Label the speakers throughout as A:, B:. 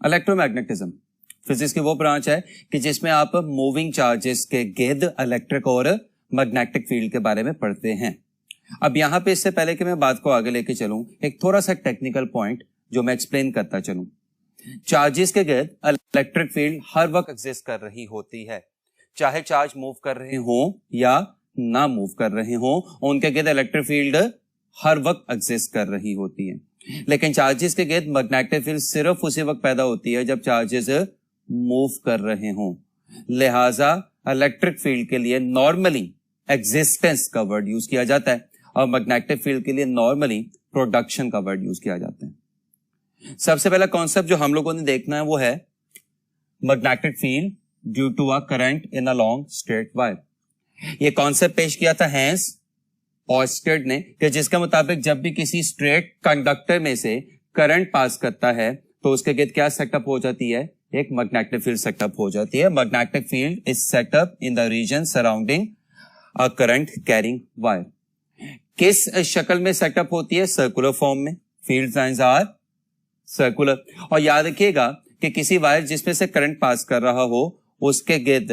A: Electromagnetism physics की वो branch है कि जिसमें आप मूविंग चार्जेस के गिर्द इलेक्ट्रिक और मैग्नेटिक फील्ड के बारे में पढ़ते हैं। अब यहां पे इससे पहले कि मैं बात को आगे लेके चलूं, एक थोड़ा सा टेक्निकल पॉइंट जो मैं एक्सप्लेन करता चलूं। चार्जेस के गिर्द इलेक्ट्रिक फील्ड हर वक्त एग्जिस्ट कर रही होती है, चाहे चार्ज मूव कर रहे हो या ना मूव कर रहे हो, उनके गिर्द इलेक्ट्रिक फील्ड हर वक्त एग्जिस्ट कर रही होती है। लेकिन चार्जेस के गिर्द मैग्नेटिक फील्ड सिर्फ उसी वक्त पैदा होती है जब चार्जेस मूव कर रहे हों। लिहाजा इलेक्ट्रिक फील्ड के लिए नॉर्मली एग्जिस्टेंस का वर्ड यूज किया जाता है और मैग्नेटिक फील्ड के लिए नॉर्मली प्रोडक्शन का वर्ड यूज किया जाता है। सबसे पहला कॉन्सेप्ट जो हम लोगों ने देखना है वो है magnetic field due to a current in a long straight wire. ये कॉन्सेप्ट पेश किया था हैंस ऑर्स्टेड ने कि जिसके मुताबिक जब भी किसी स्ट्रेट कंडक्टर में से करंट पास करता है तो उसके गिर्द क्या सेटअप हो जाती है, एक मैग्नेटिक फील्ड सेटअप हो जाती है। Magnetic field is setup in the region surrounding a current carrying wire. किस शक्ल में सेटअप होती है, सर्कुलर फॉर्म में। Field lines are circular. और याद रखिएगा कि किसी वायर जिसमें से करंट पास कर रहा हो उसके गिर्द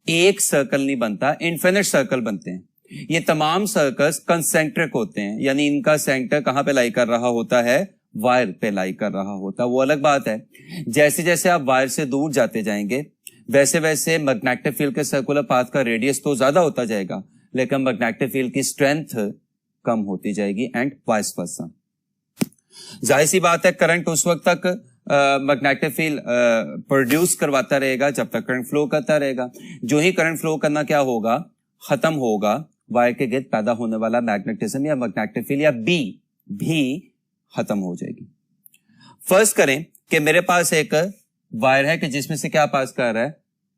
A: एक सर्कल नहीं बनता, इन्फिनिट सर्कल बनते हैं। ये तमाम सर्कल्स कंसेंट्रिक होते हैं, यानी इनका सेंटर कहां पे लाई कर रहा होता है, वायर पे लाई कर रहा होता है। वो अलग बात है, जैसे जैसे आप वायर से दूर जाते जाएंगे वैसे वैसे मैग्नेटिक फील्ड के सर्कुलर पाथ का रेडियस तो ज्यादा होता जाएगा, लेकिन मैग्नेटिक फील्ड की स्ट्रेंथ कम होती जाएगी एंड वाइस वर्सा। जाहिर सी बात है करंट उस वक्त तक मैग्नेटिक फील्ड प्रोड्यूस करवाता रहेगा जब तक करंट फ्लो करता रहेगा। जो ही करंट फ्लो करना क्या होगा, खत्म होगा, वायर के गिर्द पैदा होने वाला मैग्नेटिज्म या मैग्नेटिक फील्ड या बी भी खत्म हो जाएगी। फर्स्ट करें कि मेरे पास एक वायर है कि जिसमें से क्या पास कर रहा है,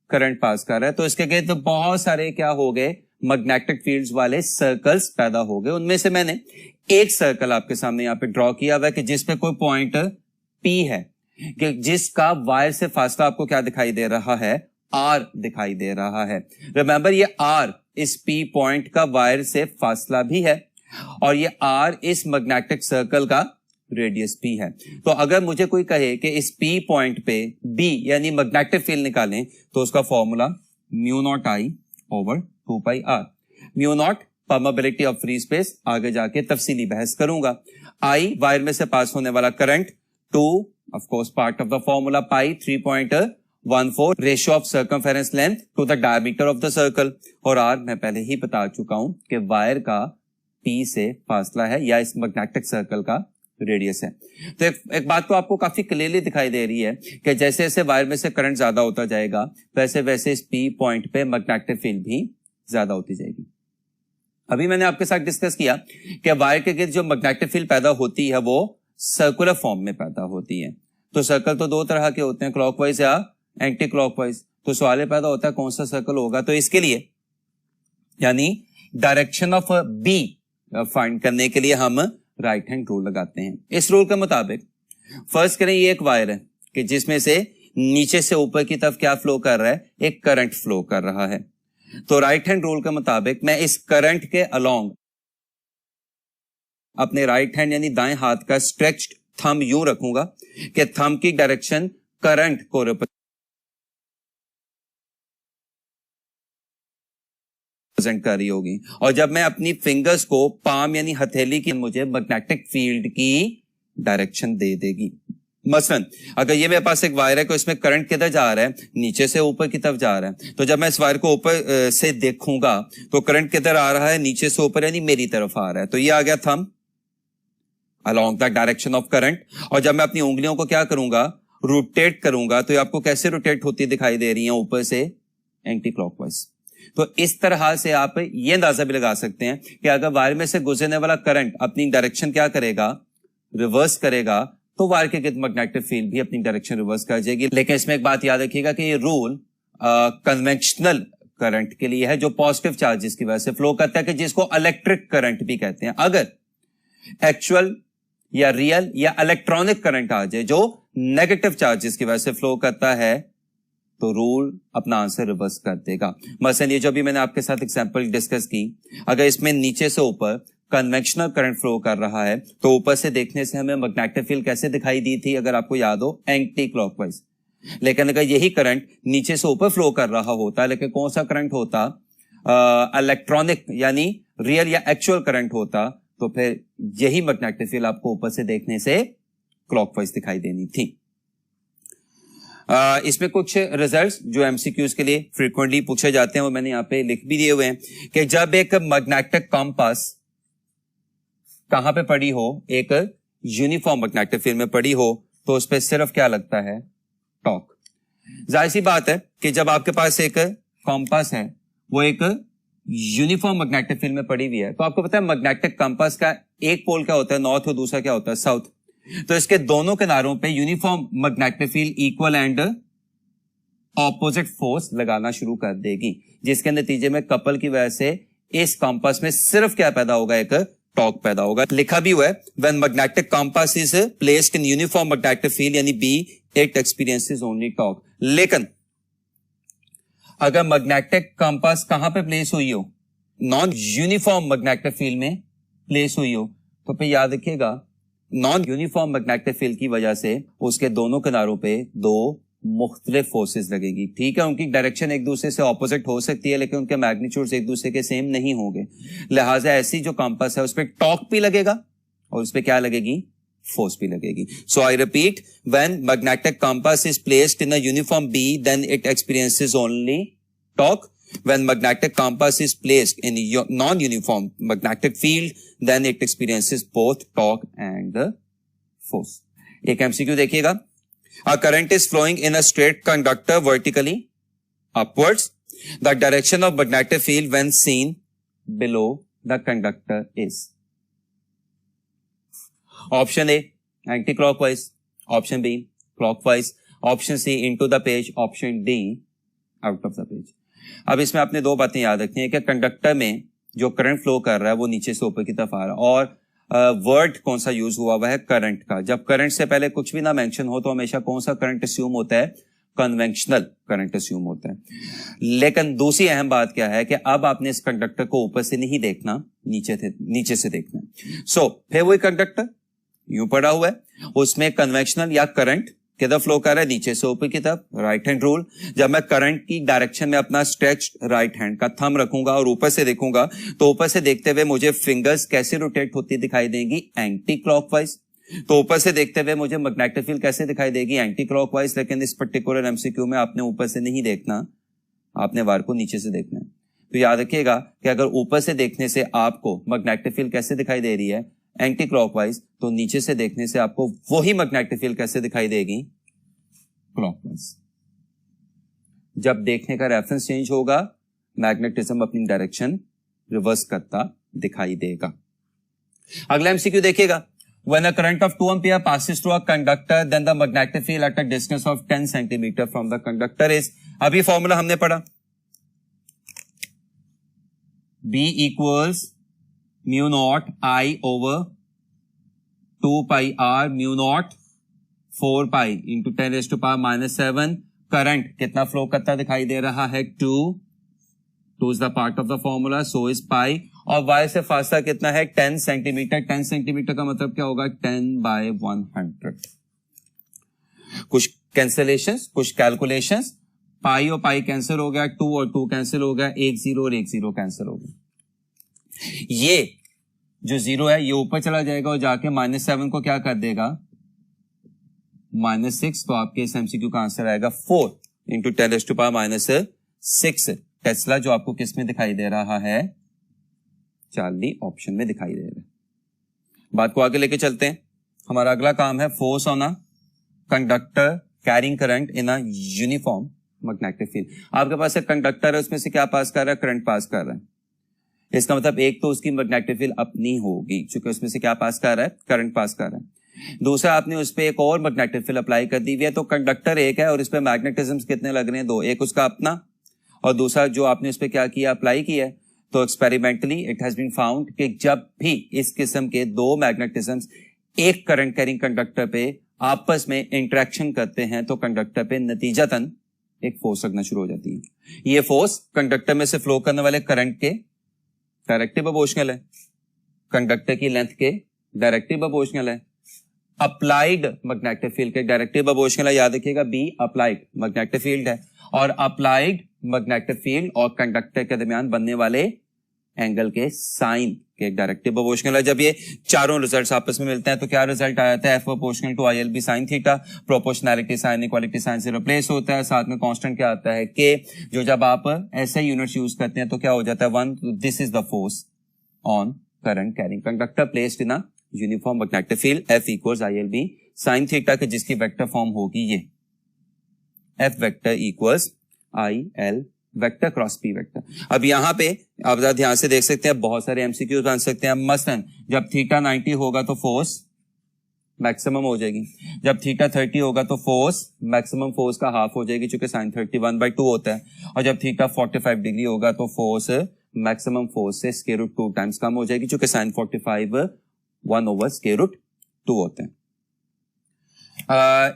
A: करंट पास कर रहा है, तो इसके गिर्द बहुत सारे क्या हो गए, मैग्नेटिक फील्ड्स वाले सर्कल्स पैदा हो गए। उनमें से मैंने एक सर्कल आपके सामने यहां पे ड्रॉ किया हुआ है कि जिसपे कोई पॉइंट P है, कि जिसका वायर से फासला आपको क्या दिखाई दे रहा है, R दिखाई दे रहा है। रिमेंबर ये R इस P पॉइंट का वायर से फासला भी है और ये R इस मैग्नेटिक सर्कल का रेडियस P है। तो अगर मुझे कोई कहे कि इस P पॉइंट पे B यानी मैग्नेटिक फील्ड निकालें तो उसका formula mu naught I over 2 pi R। Mu naught permeability of free space, आगे जाके तफसीली बहस करूंगा। I वायर में से पास होने वाला current, 2 of course part of the formula, pi 3.14 ratio of circumference length to the diameter of the circle, और R मैं पहले ही बता चुका हूं कि वायर का P से फासला है या इस मैग्नेटिक सर्कल का रेडियस है। तो एक बात तो आपको काफी क्लियरली दिखाई दे रही है कि जैसे जैसे वायर में से करंट ज्यादा होता जाएगा वैसे वैसे इस P पॉइंट पे मैग्नेटिक फील्ड भी ज्यादा होती जाएगी। अभी मैंने आपके साथ डिस्कस किया कि वायर के गिर्द जो मैग्नेटिक फील्ड पैदा होती है वो सर्कुलर फॉर्म में पैदा होती है। तो सर्कल तो दो तरह के होते हैं, क्लॉकवाइज या एंटी क्लॉकवाइज। तो सवाल पैदा होता है कौन सा सर्कल होगा, तो इसके लिए यानी डायरेक्शन ऑफ बी फाइंड करने के लिए हम राइट हैंड रूल लगाते हैं। इस रूल के मुताबिक फर्स्ट करें, ये एक वायर है कि जिसमें से नीचे से ऊपर की तरफ क्या फ्लो कर रहा है, एक करंट फ्लो कर रहा है। तो राइट हैंड रूल के मुताबिक मैं इस करंट के अलोंग अपने राइट हैंड यानी दाएं हाथ का स्ट्रेच्ड थंब यूं रखूंगा कि थंब की डायरेक्शन करंट को रिप्रेजेंट कर रही होगी, और जब मैं अपनी फिंगर्स को पाम यानी हथेली की, मुझे मैग्नेटिक फील्ड की डायरेक्शन दे देगी। मसलन अगर ये मेरे पास एक वायर है तो इसमें करंट किधर जा रहा है, नीचे से ऊपर की तरफ जा रहा है। तो जब मैं इस वायर को ऊपर से देखूंगा तो करंट किधर आ रहा है, नीचे से ऊपर यानी मेरी तरफ आ रहा है। तो ये आ गया thumb along the direction of current. और जब मैं अपनी उंगलियों को क्या करूंगा, रोटेट करूंगा, तो ये आपको कैसे रोटेट होती दिखाई दे रही है, ऊपर से एंटी क्लॉकवाइज। तो इस तरह से आप ये अंदाजा भी लगा सकते हैं कि अगर वायर में से गुजरने वाला करंट अपनी डायरेक्शन क्या करेगा, रिवर्स करेगा, तो वायर के गिर्द मैग्नेटिक फील्ड भी अपनी डायरेक्शन रिवर्स कर जाएगी। लेकिन इसमें एक बात याद रखिएगा कि ये रूल कन्वेंशनल करंट के लिए है जो पॉजिटिव चार्जेस की वजह से फ्लो करता है, कि जिसको इलेक्ट्रिक करंट भी कहते हैं। अगर एक्चुअल या रियल या इलेक्ट्रॉनिक करंट आ जाए जो नेगेटिव चार्जेस की वजह से फ्लो करता है तो रूल अपना आंसर रिवर्स कर देगा। मसलन ये जो भी मैंने आपके साथ एग्जांपल डिस्कस की, अगर इसमें नीचे से ऊपर कन्वेंशनल करंट फ्लो कर रहा है, तो ऊपर से देखने से हमें मैग्नेटिक फील्ड कैसे दिखाई दी थी, अगर आपको याद हो, एंटी क्लॉकवाइज। लेकिन अगर यही करंट नीचे से ऊपर फ्लो कर रहा होता, लेकिन कौन सा करंट होता, इलेक्ट्रॉनिक यानी रियल या एक्चुअल करंट होता, तो फिर यही मैग्नेटिक फील्ड आपको ऊपर से देखने से क्लॉकवाइज दिखाई देनी थी। इसमें कुछ रिजल्ट्स जो एमसीक्यूज के लिए फ्रीक्वेंटली पूछे जाते हैं वो मैंने यहां पे लिख भी दिए हुए हैं कि जब एक मैग्नेटिक कंपास कहां पे पड़ी हो, एक यूनिफॉर्म मैग्नेटिक फील्ड में पड़ी हो, तो उस पर सिर्फ क्या लगता है, टॉर्क। जाहिर सी बात है कि जब आपके पास एक कंपास है, वो एक यूनिफॉर्म मैग्नेटिक फील्ड में पड़ी हुई है, तो आपको पता है मैग्नेटिक कंपास का एक पोल क्या होता है, नॉर्थ, और दूसरा क्या होता है, साउथ। तो इसके दोनों किनारों पे uniform magnetic field equal and opposite force लगाना शुरू कर देगी, जिसके नतीजे में कपल की वजह से इस कंपास में सिर्फ क्या पैदा होगा, एक टॉर्क पैदा होगा। लिखा भी हुआ है, when magnetic compass is placed in uniform magnetic field यानी B, it experiences only torque. लेकिन अगर मैग्नेटिक कंपास कहां पे प्लेस हुई हो, नॉन यूनिफॉर्म मैग्नेटिक फील्ड में प्लेस हुई हो, तो फिर याद रखिएगा नॉन यूनिफॉर्म मैग्नेटिक फील्ड की वजह से उसके दोनों किनारों पे दो मुख्तलिफ फोर्सेस लगेगी। ठीक है, उनकी डायरेक्शन एक दूसरे से ऑपोजिट हो सकती है, लेकिन उनके मैग्नीट्यूड्स एक दूसरे के सेम नहीं होंगे। लिहाजा ऐसी जो कंपास है उस पर टॉर्क भी लगेगा और उस पर क्या लगेगी, फोर्स भी लगेगी। So I repeat, when magnetic compass is placed in a uniform B, then it experiences only torque. When magnetic compass is placed in non-uniform magnetic field, then it experiences both torque and the force. एक MCQ देखिएगा, a current is flowing in a straight conductor vertically upwards. The direction of magnetic field when seen below the conductor is. Option A, anti-clockwise. Option B, clockwise. Option C, into the page. Option D, out of the page. अब इसमें आपने दो बातें याद रखनी है कि conductor में जो करंट फ्लो कर रहा है वो नीचे से ऊपर की तरफ आ रहा है, और वर्ड कौन सा यूज हुआ है, करंट का। जब करंट से पहले कुछ भी ना मेंशन हो तो हमेशा कौन सा करंट अस्यूम होता है, कन्वेंशनल करंट अस्यूम होता है। लेकिन दूसरी अहम बात क्या है कि अब आपने इस कंडक्टर को ऊपर से नहीं देखना, नीचे से देखना। सो फिर वही कंडक्टर यूं पड़ा हुआ है, उसमें कन्वेंशनल या करंट किधर फ्लो कर रहा है, नीचे से ऊपर की तरफ, राइट हैंड रूल। जब मैं करंट की डायरेक्शन में अपना स्ट्रेच राइट हैंड का थंब रखूंगा और ऊपर से देखूंगा, तो ऊपर से देखते हुए मुझे फिंगर्स कैसे रोटेट होती दिखाई देंगी, एंटी क्लॉकवाइज। तो ऊपर से देखते हुए मुझे मैग्नेटिक फील्ड कैसे दिखाई देगी, एंटी क्लॉकवाइज। लेकिन इस पर्टिकुलर एमसीक्यू में आपने ऊपर से नहीं देखना, आपने वार को नीचे से देखना है। तो याद रखिएगा कि अगर ऊपर से देखने से आपको मैग्नेटिक फील्ड कैसे दिखाई दे रही है, एंटी क्लॉकवाइज, तो नीचे से देखने से आपको वही मैग्नेटिक फील्ड कैसे दिखाई देगी, क्लॉकवाइज। जब देखने का रेफरेंस चेंज होगा, मैग्नेटिज्म अपनी डायरेक्शन रिवर्स करता दिखाई देगा। अगला एमसीक्यू देखिएगा, when a current of 2 ampere passes through a conductor, then the magnetic field at a distance of 10 centimeter from the conductor is, अभी फॉर्मूला हमने पढ़ा, B equals mu naught I over 2 pi R mu naught 4 pi into 10 raised to power minus 7। Current कितना flow करता दिखाई दे रहा है, 2 is the part of the formula, so is pi। और y से फासला कितना है, 10 सेंटीमीटर। 10 सेंटीमीटर का मतलब क्या होगा, 10/100। कुछ कैंसिलेशंस, कुछ कैलकुलेशंस, पाई और पाई कैंसिल हो गया, 2 और 2 कैंसिल हो गया, 1 0 और 1 0 कैंसिल हो गया। ये जो 0 है ये ऊपर चला जाएगा और जाके -7 को क्या कर देगा, -6। तो आपके इस एमसीक्यू का आंसर आएगा 4 into 10 raised to power minus 6 Tesla, जो आपको किस में दिखाई दे रहा है, चार्ली ऑप्शन में दिखाई दे रहा है। बात को आगे लेके चलते हैं। हमारा अगला काम है force on a conductor carrying current in a uniform magnetic field. आपके पास एक कंडक्टर है, उसमें से क्या पास कर रहा है, करंट पास कर रहा है। इसका मतलब एक तो उसकी मैग्नेटिक फील्ड अपनी होगी, क्योंकि उसमें से क्या पास कर रहा है, करंट पास कर रहा है। दूसरा, आपने उस पर एक और मैग्नेटिक फील्ड अप्लाई कर दी हुई है, तो कंडक्टर एक है और इस पर मैग्नेटिज्म कितने लग रहे हैं, 2। एक उसका अपना और दूसरा जो आपने उस पर क्या किया, अप्लाई किया है। तो experimentally it has been found कि जब भी इस किस्म के दो मैग्नेटिज्म्स एक करंट कैरिंग कंडक्टर पे आपस में इंटरेक्शन करते हैं, तो कंडक्टर पे नतीजतन एक फोर्स लगना शुरू हो जाती है। ये फोर्स कंडक्टर में से फ्लो करने वाले करंट के डायरेक्टली प्रोपोर्शनल है। कंडक्टर की लेंथ के डायरेक्टली प्रोपोर्शनल है। अप्लाइड मैग्नेटिक फील्ड के डायरेक्टली प्रोपोर्शनल है, याद रखिएगा बी अप्लाइड मैग्नेटिक फील्ड है, और अप्लाइड मैग्नेटिक फील्ड और कंडक्टर के दरमियान बनने वाले एंगल के साइन के डायरेक्टली प्रोपोर्शनल है। जब ये चारों रिजल्ट्स आपस में मिलते हैं तो क्या रिजल्ट आया था, F proportional to I L B sine theta. Proportionality sign equality sign से रिप्लेस होता है, साथ में कांस्टेंट क्या आता है के, जो जब आप ऐसे यूनिट्स यूज करते हैं तो क्या हो जाता है, one, this is the force on current carrying conductor placed in a uniform magnetic field, F equals I L B sine theta के, जिसकी वेक्टर फॉर्म होगी ये F vector equals I L vector cross P vector. अब यहां पे आप ध्यान से देख सकते हैं, बहुत सारे एमसीक्यूज बन सकते हैं। मसलन जब थीटा 90 होगा तो फोर्स मैक्सिमम हो जाएगी, जब थीटा 30 होगा तो फोर्स मैक्सिमम फोर्स का हाफ हो जाएगी, चूंकि साइन 30 1/2 होता है, और जब थीटा 45 डिग्री होगा तो फोर्स मैक्सिमम फोर्स से स्क्वायर रूट 2 टाइम्स कम हो जाएगी, चूंकि साइन 45 1/√2 होते हैं।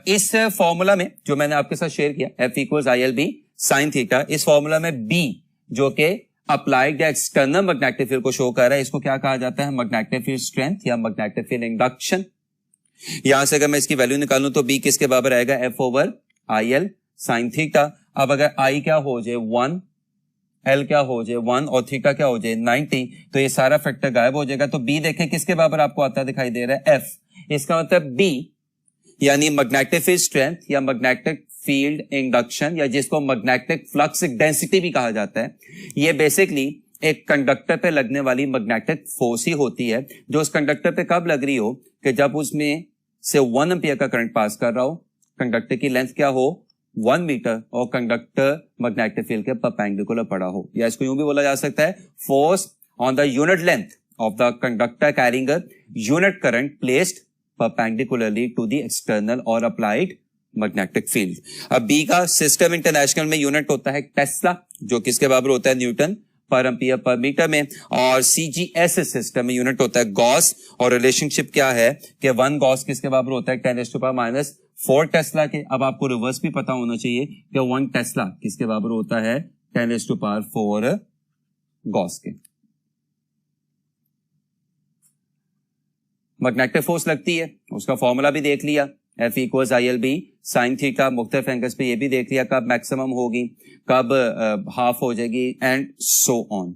A: इस फॉर्मूला में जो मैंने आपके साथ शेयर किया, F equals I L B sine theta, इस फॉर्मूला में बी जो कि अप्लाइड या एक्सटर्नल मैग्नेटिक फील्ड को शो कर रहा है, इसको क्या कहा जाता है, मैग्नेटिक फील्ड स्ट्रेंथ या मैग्नेटिक फील्ड इंडक्शन। यहां से अगर मैं इसकी वैल्यू निकालूं तो बी किसके बराबर आएगा, F over I L sine theta. अब अगर आई क्या हो जाए 1, एल क्या हो जाए 1 और थीटा क्या हो जाए 90, तो ये सारा फैक्टर गायब हो जाएगा। तो बी देखें किसके बराबर आपको आता दिखाई दे रहा है, एफ। इसका मतलब बी यानी मैग्नेटिक फील्ड स्ट्रेंथ या मैग्नेटिक फील्ड इंडक्शन, या जिसको मैग्नेटिक फ्लक्स डेंसिटी भी कहा जाता है, ये बेसिकली एक कंडक्टर पे लगने वाली मैग्नेटिक फोर्स ही होती है, जो उस कंडक्टर पे कब लग रही हो कि जब उसमें से 1 एम्पियर का करंट पास कर रहा हो, कंडक्टर की लेंथ क्या हो 1 मीटर, और कंडक्टर मैग्नेटिक फील्ड के परपेंडिकुलर पड़ा हो। या इसको यूं भी बोला जा सकता है, force on the unit length of the conductor carrying a unit current placed perpendicularly to the external or applied magnetic field। अब बी का सिस्टम इंटरनेशनल में यूनिट होता है टेस्ला, जो किसके बराबर होता है, न्यूटन पर एम्पियर पर मीटर में, और सीजीएस सिस्टम में यूनिट होता है गॉस, और रिलेशनशिप क्या है कि 1 गॉस किसके बराबर होता है 10⁻⁴ टेस्ला के। अब आपको रिवर्स भी पता होना चाहिए कि 1 टेस्ला किसके बराबर होता है 10⁻⁴ गॉस के। मैग्नेटिक फोर्स लगती है, उसका फॉर्मूला भी देख लिया, F equals I L B sine theta. मुख्तलिफ एंगल्स पे ये भी देख लिया कब मैक्सिमम होगी, कब हाफ हो जाएगी, एंड सो ऑन।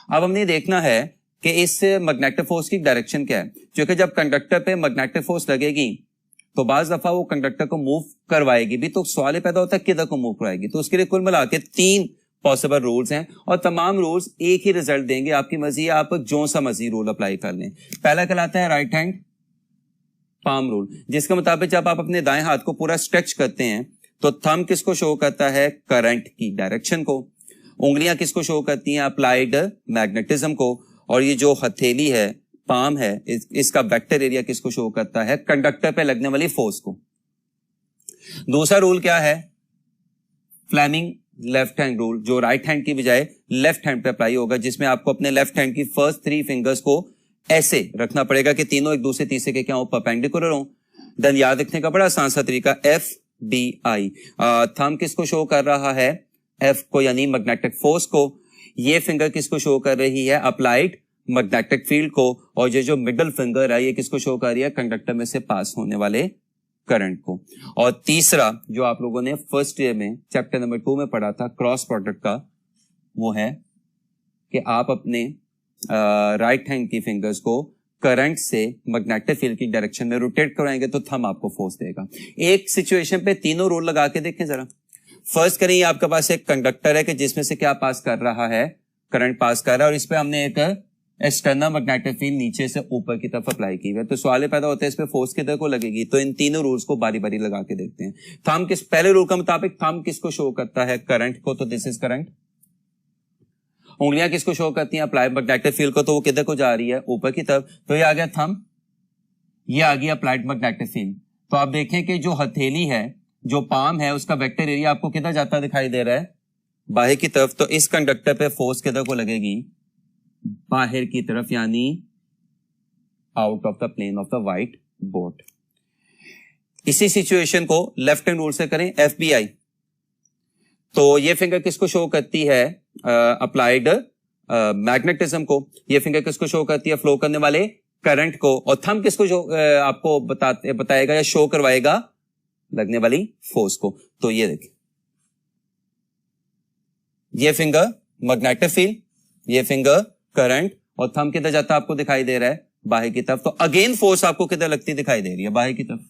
A: अब हमने देखना है कि इस मैग्नेटिक फोर्स की डायरेक्शन क्या है, क्योंकि जब कंडक्टर पे मैग्नेटिक फोर्स लगेगी तो बाज दफा वो कंडक्टर को मूव करवाएगी भी, तो सवाल पैदा होता है किधर को मूव करवाएगी। तो उसके लिए कुल मिला के 3 पॉसिबल रूल्स हैं, और तमाम रूल्स एक ही रिजल्ट देंगे, आपकी मर्जी है आप जो सा मर्जी रूल अप्लाई कर लें। पहला कहलाता है राइट हैंड पाम रूल, जिसके मुताबिक जब आप अपने दाएं हाथ को पूरा स्ट्रेच करते हैं तो थंब किसको शो करता है, करंट की डायरेक्शन को, उंगलियां किसको शो करती हैं, अप्लाइड मैग्नेटिज्म को, और ये जो हथेली है पाम है इसका वेक्टर एरिया किसको शो करता है, कंडक्टर पे लगने वाली फोर्स को। दूसरा रूल क्या है, फ्लेमिंग लेफ्ट हैंड रूल, जो राइट हैंड की बजाय लेफ्ट हैंड पे अप्लाई होगा, जिसमें आपको अपने लेफ्ट हैंड की फर्स्ट 3 फिंगर्स को ऐसे रखना पड़ेगा कि तीनों एक दूसरे तीसरे के क्या हो, परपेंडिकुलर हो। देन याद रखने का बड़ा आसान सा तरीका, एफ बी आई, थंब किसको शो कर रहा है, एफ को यानी मैग्नेटिक फोर्स को, ये फिंगर किसको शो कर रही है, अप्लाइड मैग्नेटिक फील्ड को, और ये जो मिडिल फिंगर है ये किसको शो कर रही है, कंडक्टर में से पास होने वाले करंट को। और तीसरा जो आप लोगों ने फर्स्ट ईयर में चैप्टर नंबर 2 में पढ़ा था क्रॉस प्रोडक्ट का, वो है कि आप अपने राइट हैंड की फिंगर्स को करंट से मैग्नेटिक फील्ड की डायरेक्शन में रोटेट कराएंगे तो थंब आपको फोर्स देगा। एक सिचुएशन पे तीनों रूल लगा के देखें जरा। फर्स्ट करें, आपके पास एक कंडक्टर है कि जिसमें से क्या पास कर रहा है, करंट पास कर रहा है, और इस पे हमने एक एक्सटर्नल मैग्नेटिक फील्ड नीचे से ऊपर की तरफ अप्लाई की है। तो सवाल पैदा होता है इस पे फोर्स किधर को लगेगी। तो इन तीनों रूल्स को बारी बारी लगा के देखते हैं। थंब किस, पहले रूल के मुताबिक थंब किसको शो करता है, करंट को, तो दिस इज करंट। उंगलियां किसको शो करती हैं, अप्लाइड मैग्नेटिक फील्ड को, तो वो किधर को जा रही है, ऊपर की तरफ। तो ये आ गया थंब, ये आ गया अप्लाइड मैग्नेटिक फील्ड। तो आप देखें कि जो हथेली है, जो पाम है, उसका वेक्टर एरिया आपको किधर जाता दिखाई दे रहा है, बाहर की तरफ। तो इस कंडक्टर पे फोर्स किधर को लगेगी, बाहर की तरफ, यानी out of the plane of the white board. इसी सिचुएशन को लेफ्ट हैंड रूल से करें, एफबीआई। तो ये फिंगर किसको शो करती है, अप्लाइड मैग्नेटिज्म को, ये फिंगर किसको शो करती है, फ्लो करने वाले करंट को, और थंब किसको आपको बताएगा या शो करवाएगा, लगने वाली फोर्स को। तो ये देखिए, ये फिंगर मैग्नेटिक फील्ड, ये फिंगर करंट, और थंब किधर जाता आपको दिखाई दे रहा है, बाहर की तरफ। तो अगेन फोर्स आपको किधर लगती दिखाई दे रही है, बाहर की तरफ।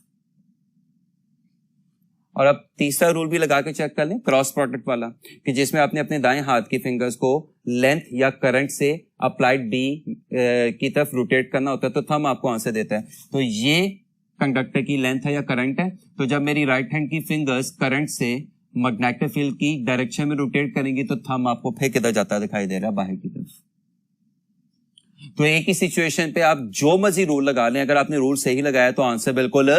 A: और अब तीसरा रूल भी लगा के चेक कर लें, क्रॉस प्रोडक्ट वाला, कि जिसमें आपने अपने दाएं हाथ की फिंगर्स को लेंथ या करंट से अप्लाइड बी की तरफ रोटेट करना होता है, तो थंब आपको आंसर देता है। तो ये कंडक्टर की लेंथ है या करंट है, तो जब मेरी राइट हैंड की फिंगर्स करंट से मैग्नेटिक फील्ड की डायरेक्शन में रोटेट करेंगी, तो थंब आपको फिर किधर जाता दिखाई दे रहा है, बाहर की तरफ। तो एक ही सिचुएशन पे आप जो मर्जी रूल लगा लें, अगर आपने रूल सही लगाया तो आंसर बिल्कुल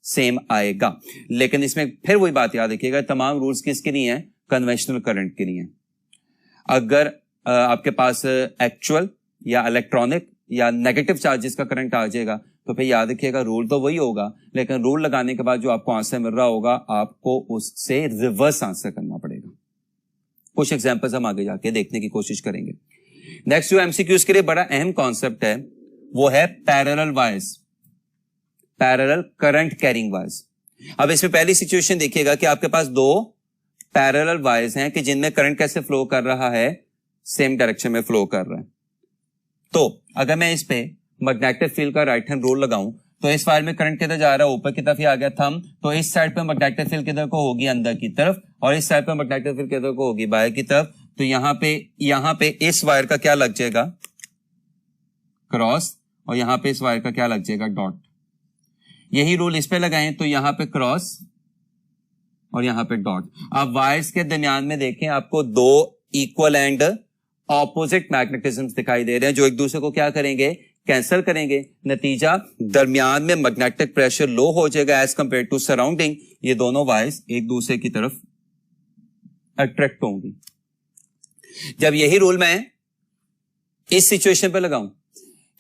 A: सेम आएगा। लेकिन इसमें फिर वही बात याद रखिएगा, तमाम रूल्स किसके लिए हैं, कन्वेंशनल करंट के लिए। अगर आपके पास एक्चुअल या इलेक्ट्रॉनिक या नेगेटिव चार्जेस का करंट आ जाएगा, तो फिर याद रखिएगा रूल तो वही होगा, लेकिन रूल लगाने के बाद जो आपको आंसर मिल रहा होगा, आपको उससे रिवर्स आंसर करना पड़ेगा। कुछ एग्जांपल्स हम आगे जाके देखने की कोशिश करेंगे। नेक्स्ट जो एमसीक्यूज के लिए बड़ा अहम कॉन्सेप्ट है, वो है parallel wires, parallel current carrying wires. अब इसमें पहली सिचुएशन देखिएगा कि आपके पास दो पैरेलल वायर्स हैं कि जिनमें करंट कैसे फ्लो कर रहा है, सेम डायरेक्शन में फ्लो कर रहा है। तो अगर मैं इस पे मैग्नेटिक फील्ड का राइट हैंड रूल लगाऊं, तो इस वायर में करंट किधर जा रहा है, ऊपर की तरफ ही आ गया थंब, तो इस साइड पे मैग्नेटिक फील्ड किधर को होगी, अंदर की तरफ, और इस साइड पे मैग्नेटिक फील्ड किधर को होगी, बाहर की तरफ। तो यहां पे इस वायर का क्या लग जाएगा, क्रॉस, और यहां पे इस वायर का क्या लग जाएगा, डॉट। यही रूल इस पे लगाएं तो यहां पे क्रॉस और यहां पे डॉट। अब वायर्स के दरमियान में देखें, आपको दो इक्वल एंड ऑपोजिट मैग्नेटिज्म्स दिखाई दे रहे हैं, जो एक दूसरे को क्या करेंगे, कैंसिल करेंगे। नतीजा, दरमियान में मैग्नेटिक प्रेशर लो हो जाएगा एज कंपेयर टू सराउंडिंग। ये दोनों वायर्स एक दूसरे की तरफ अट्रैक्ट होंगी। जब यही रूल मैं इस सिचुएशन पे लगाऊं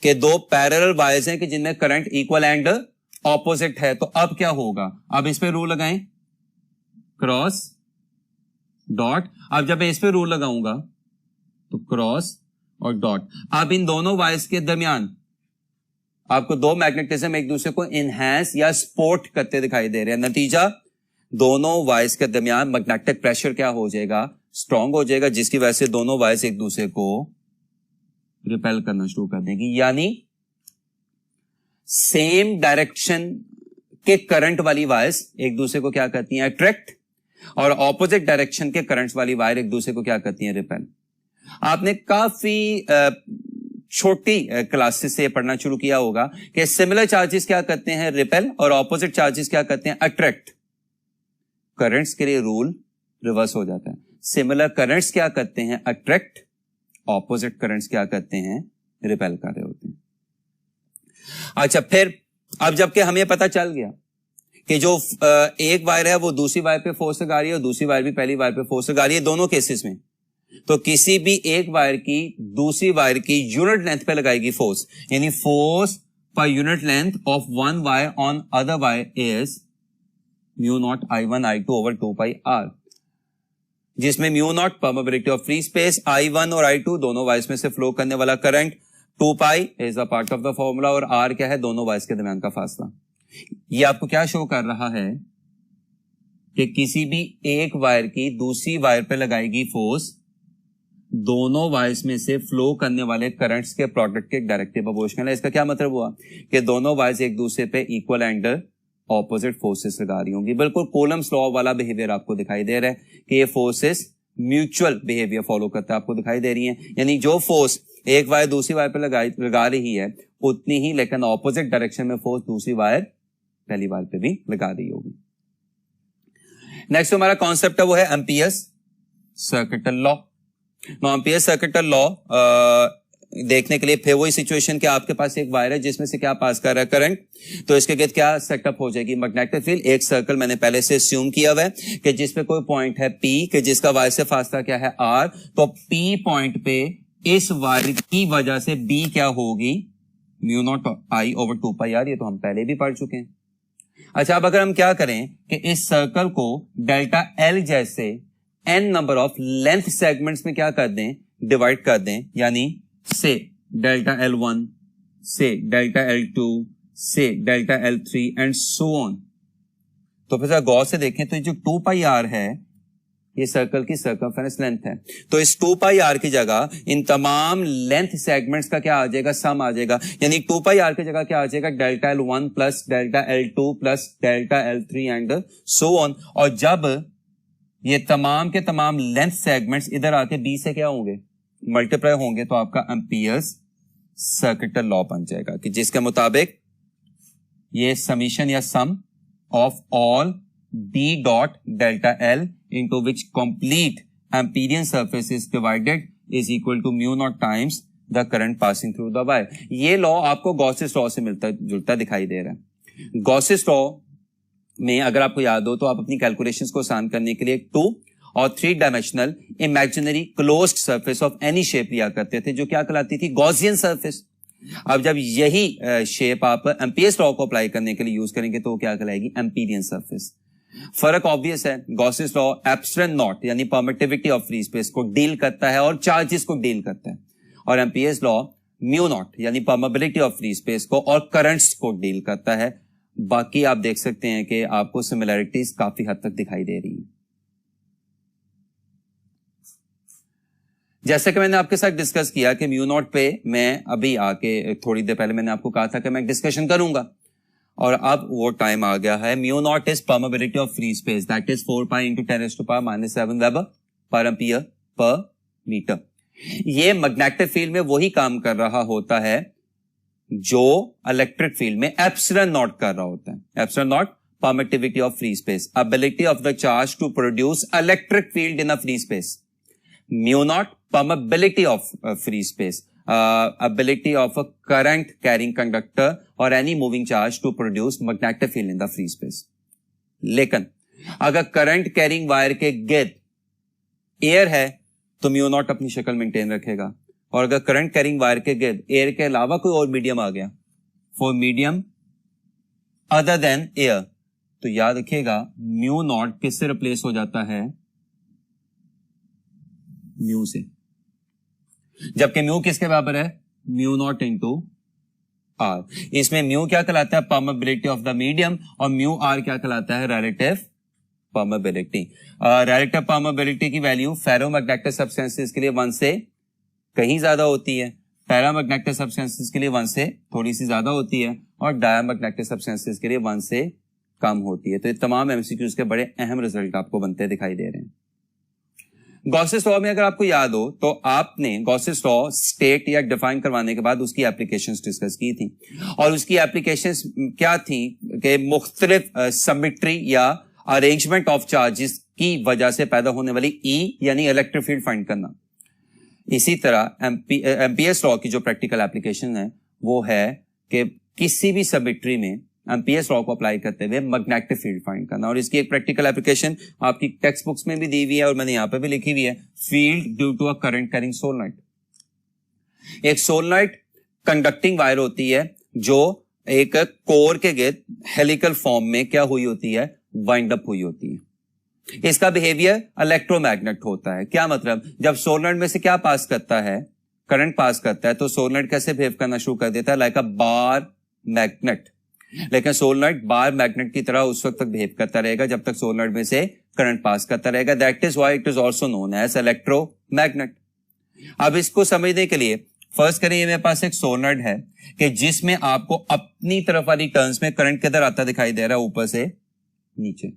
A: कि दो पैरेलल वायर्स हैं कि जिनमें करंट इक्वल एंड ऑपोजिट है, तो अब क्या होगा, अब इस पे रूल लगाएं, क्रॉस डॉट। अब जब मैं इस पे रूल लगाऊंगा तो क्रॉस और डॉट। अब इन दोनों वायर्स के दरमियान आपको दो मैग्नेटिज्म एक दूसरे को इनहैंस या सपोर्ट करते दिखाई दे रहे हैं। नतीजा, दोनों वायर्स के दरमियान मैग्नेटिक प्रेशर क्या हो जाएगा, स्ट्रांग हो जाएगा, जिसकी वजह से दोनों वायर्स एक दूसरे को रिपेल करना शुरू कर देंगी। यानी सेम डायरेक्शन के करंट वाली वायर्स एक दूसरे को क्या करती हैं, अट्रैक्ट, और ऑपोजिट डायरेक्शन के करंट्स वाली वायर एक दूसरे को क्या करती हैं, रिपेल। आपने काफी छोटी क्लासेस से पढ़ना शुरू किया होगा कि सिमिलर चार्जेस क्या करते हैं, रिपेल, और ऑपोजिट चार्जेस क्या करते हैं, अट्रैक्ट। करंट्स के लिए रूल रिवर्स हो जाता है। सिमिलर करंट्स क्या करते हैं, अट्रैक्ट, ऑपोजिट करंट्स क्या करते हैं, रिपेल कर रहे होते हैं। अच्छा, फिर अब जबकि हमें पता चल गया कि जो एक वायर है वो दूसरी वायर पे फोर्स लगा रही है और दूसरी वायर भी पहली वायर पे फोर्स लगा रही है, दोनों केसेस में, तो किसी भी एक वायर की दूसरी वायर की यूनिट लेंथ पे लगाएगी फोर्स, यानी force per unit length of one wire on other wire is mu naught I1 I2 over 2 pi R, जिसमें mu naught permeability of free space, I1 और I2 दोनों wires में से flow करने वाला current, 2 pi is a part of the formula, और R क्या है, दोनों वायर्स के दरमियान का फासला। ये आपको क्या शो कर रहा है कि किसी भी एक वायर की दूसरी वायर पे लगाएगी फोर्स, दोनों वायर्स में से फ्लो करने वाले करंट्स के प्रोडक्ट के डायरेक्टली प्रोपोर्शनल है। इसका क्या मतलब हुआ कि दोनों वायर्स एक दूसरे पे इक्वल एंड ऑपोजिट फोर्सेस लगा रही होंगी। बिल्कुल कूलम्स लॉ वाला बिहेवियर आपको दिखाई दे रहा है कि ये फोर्सेस म्यूचुअल बिहेवियर फॉलो करता है, आपको दिखाई दे रही है। यानी जो फोर्स एक वायर दूसरी वायर पे लगा रही है, उतनी ही लेकिन ऑपोजिट डायरेक्शन में फोर्स दूसरी वायर पहली वायर पे भी लगा रही होगी। नेक्स्ट हमारा कॉन्सेप्ट है वो है amperes circuital law. Amperes circuital law देखने के लिए फिर वही सिचुएशन कि आपके पास एक वायर है जिसमें से क्या पास कर रहा है, करंट, तो इसके गिर्द क्या सेटअप हो जाएगी, मैग्नेटिक फील्ड। एक सर्कल मैंने पहले से अस्यूम किया हुआ है कि जिसपे कोई पॉइंट है P, कि जिसका वायर से फासला क्या है, R, तो P पॉइंट पे इस वायर की वजह से B क्या होगी, mu naught I over 2 pi R। ये तो हम पहले भी पढ़ चुके हैं। अच्छा, अब अगर हम क्या करें कि इस सर्कल को डेल्टा L जैसे n number of length segments में क्या कर दें, डिवाइड कर दें, यानी से डेल्टा L1 से डेल्टा L2 से delta L3 and so on, तो फिर गौर से देखें तो जो 2 पाई r है ये सर्कल की सर्कमफेरेंस लेंथ है, तो इस 2 पाई r की जगह इन तमाम लेंथ सेगमेंट्स का क्या आ जाएगा, सम आ जाएगा, यानी 2 पाई r की जगह क्या आ जाएगा, delta L1 plus delta L2 plus delta L3 and so on. और जब ये तमाम के तमाम लेंथ सेगमेंट्स इधर आके b से क्या होंगे, मल्टीप्लाई होंगे, तो आपका एम्पियर्स सर्किटल लॉ बन जाएगा कि जिसके मुताबिक ये समीशन या sum of all b dot delta L into which complete Amperian surface is divided is equal to mu naught times the current passing through the wire। ये लॉ आपको Gauss's law से मिलता जुलता दिखाई दे रहा है। गॉसेस लॉ में अगर आपको याद हो तो आप अपनी कैलकुलेशंस को आसान करने के लिए 2 और 3 dimensional imaginary closed surface of any shape लिया करते थे, जो क्या कहलाती थी, गॉसियन सरफेस। अब जब यही शेप आप एम्पियर्स लॉ को अप्लाई करने के लिए यूज करेंगे तो क्या कहलाएगी, एम्पीरियन सरफेस। फर्क ऑब्वियस है, गॉसेस लॉ एप्सिलॉन नॉट यानी परमिटिविटी ऑफ फ्री स्पेस को डील करता है और चार्जेस को डील करता है, और एम्पियर्स लॉ म्यू नॉट यानी परमिबिलिटी ऑफ फ्री स्पेस को और करंट्स को डील करता है। बाकी आप देख सकते हैं कि आपको सिमिलैरिटीज काफी हद तक दिखाई दे रही है। जैसे कि मैंने आपके साथ डिस्कस किया कि म्यू नॉट पे मैं अभी आके थोड़ी देर पहले मैंने आपको कहा था कि मैं डिस्कशन करूंगा, और अब वो टाइम आ गया है। Mu naught is permeability of free space, that is 4 pi into 10⁻⁻⁷ weber per ampere per metre. ये मैग्नेटिक फील्ड में वही काम कर रहा होता है जो इलेक्ट्रिक फील्ड में एप्सिलॉन नॉट कर रहा होता है। Epsilon naught permittivity of free space, ability of the charge to produce electric field in a free space. Mu naught permeability of free space, ability of a current carrying conductor or any moving charge to produce magnetic field in the free space। लेकिन अगर current carrying wire के गिर्द air है तो mu naught अपनी शक्ल maintain रखेगा, और अगर करंट कैरिंग वायर के गिर्द एयर के अलावा कोई और मीडियम आ गया, for medium other than air, तो याद रखिएगा म्यू नॉट किससे रिप्लेस हो जाता है, म्यू से। जबकि म्यू किसके बराबर है, म्यू नॉट इंटू आर। इसमें म्यू क्या कहलाता है, परमिबिलिटी ऑफ द मीडियम, और म्यू आर क्या कहलाता है, रिलेटिव परमिबिलिटी। रिलेटिव परमिबिलिटी की वैल्यू फेरोमैग्नेटिक सब्सटेंसेस के लिए 1 से कहीं ज्यादा होती है, पैरामैग्नेटिक सब्सटेंसेस के लिए 1 से थोड़ी सी ज्यादा होती है, और डायामैग्नेटिक सब्सटेंसेस के लिए 1 से कम होती है। तो ये तमाम एमसीक्यूज के बड़े अहम रिजल्ट आपको बनते दिखाई दे रहे हैं। गॉसेस लॉ में अगर आपको याद हो तो आपने गॉसेस लॉ स्टेट या डिफाइन करवाने के बाद उसकी एप्लीकेशंस डिस्कस की थी, और उसकी एप्लीकेशंस क्या थी कि मुख्तलिफ सिमेट्री या अरेंजमेंट ऑफ चार्जेस की वजह से पैदा होने वाली ई यानी इलेक्ट्रिक फील्ड फाइंड करना। इसी तरह एम्पियर्स लॉ की जो प्रैक्टिकल एप्लीकेशन है वो है कि किसी भी सिमेट्री में एम्पियर्स लॉ को अप्लाई करते हुए मैग्नेटिक फील्ड फाइंड करना, और इसकी एक प्रैक्टिकल एप्लीकेशन आपकी टेक्स्ट बुक्स में भी दी हुई है और मैंने यहां पे भी लिखी हुई है, field due to a current carrying solenoid. एक सोलेनोइड कंडक्टिंग वायर होती है जो एक कोर के गिर्द हेलिकल फॉर्म में क्या हुई होती है, वाइंड अप हुई होती है। इसका बिहेवियर इलेक्ट्रोमैग्नेट होता है। क्या मतलब, जब सोलेनोइड में से क्या पास करता है, करंट पास करता है, तो सोलेनोइड कैसे बिहेव करना शुरू कर देता है, लाइक अ बार मैग्नेट। लेकिन सोलेनोइड बार मैग्नेट की तरह उस वक्त तक बिहेव करता रहेगा जब तक सोलेनोइड में से करंट पास करता रहेगा। That is why it is also known as electromagnet. अब इसको समझने के लिए फर्स्ट करें, मेरे पास एक सोलेनोइड है कि जिसमें आपको अपनी तरफ वाली टर्न्स में करंट किधर आता दिखाई दे रहा है, ऊपर से नीचे।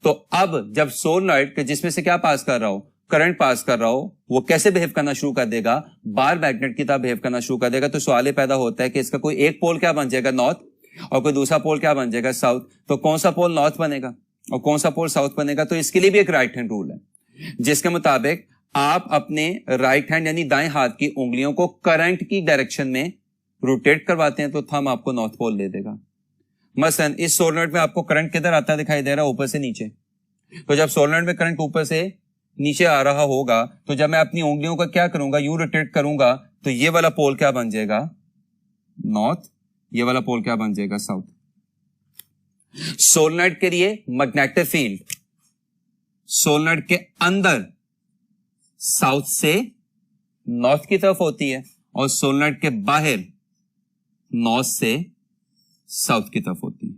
A: तो अब जब सोलेनोइड के जिसमें से क्या पास कर रहा हो, करंट पास कर रहा हो, वो कैसे बिहेव करना शुरू कर देगा, बार मैग्नेट की तरह बिहेव करना शुरू कर देगा। तो सवाल पैदा होता है कि इसका कोई एक पोल क्या बन जाएगा, नॉर्थ, और कोई दूसरा पोल क्या बन जाएगा, साउथ। तो कौन सा पोल नॉर्थ बनेगा और कौन सा पोल साउथ बनेगा। तो इसके लिए भी एक राइट हैंड रूल है जिसके मुताबिक आप अपने राइट हैंड यानी दाएं हाथ की उंगलियों को करंट की डायरेक्शन में रोटेट करवाते हैं तो थंब आपको नॉर्थ पोल दे देगा। मसलन इस सोलेनोइड में आपको करंट किधर आता दिखाई दे रहा है, ऊपर से नीचे। तो जब सोलेनोइड में करंट ऊपर से नीचे आ रहा होगा तो जब मैं अपनी उंगलियों का क्या करूंगा, यूं रोटेट करूंगा, तो ये वाला पोल क्या बन जाएगा, नॉर्थ, ये वाला पोल क्या बन जाएगा, साउथ। सोलेनोइड के लिए मैग्नेटिक फील्ड सोलेनोइड के अंदर साउथ से नॉर्थ की तरफ होती है और सोलेनॉइड के बाहर नॉर्थ से साउथ की तरफ होती है।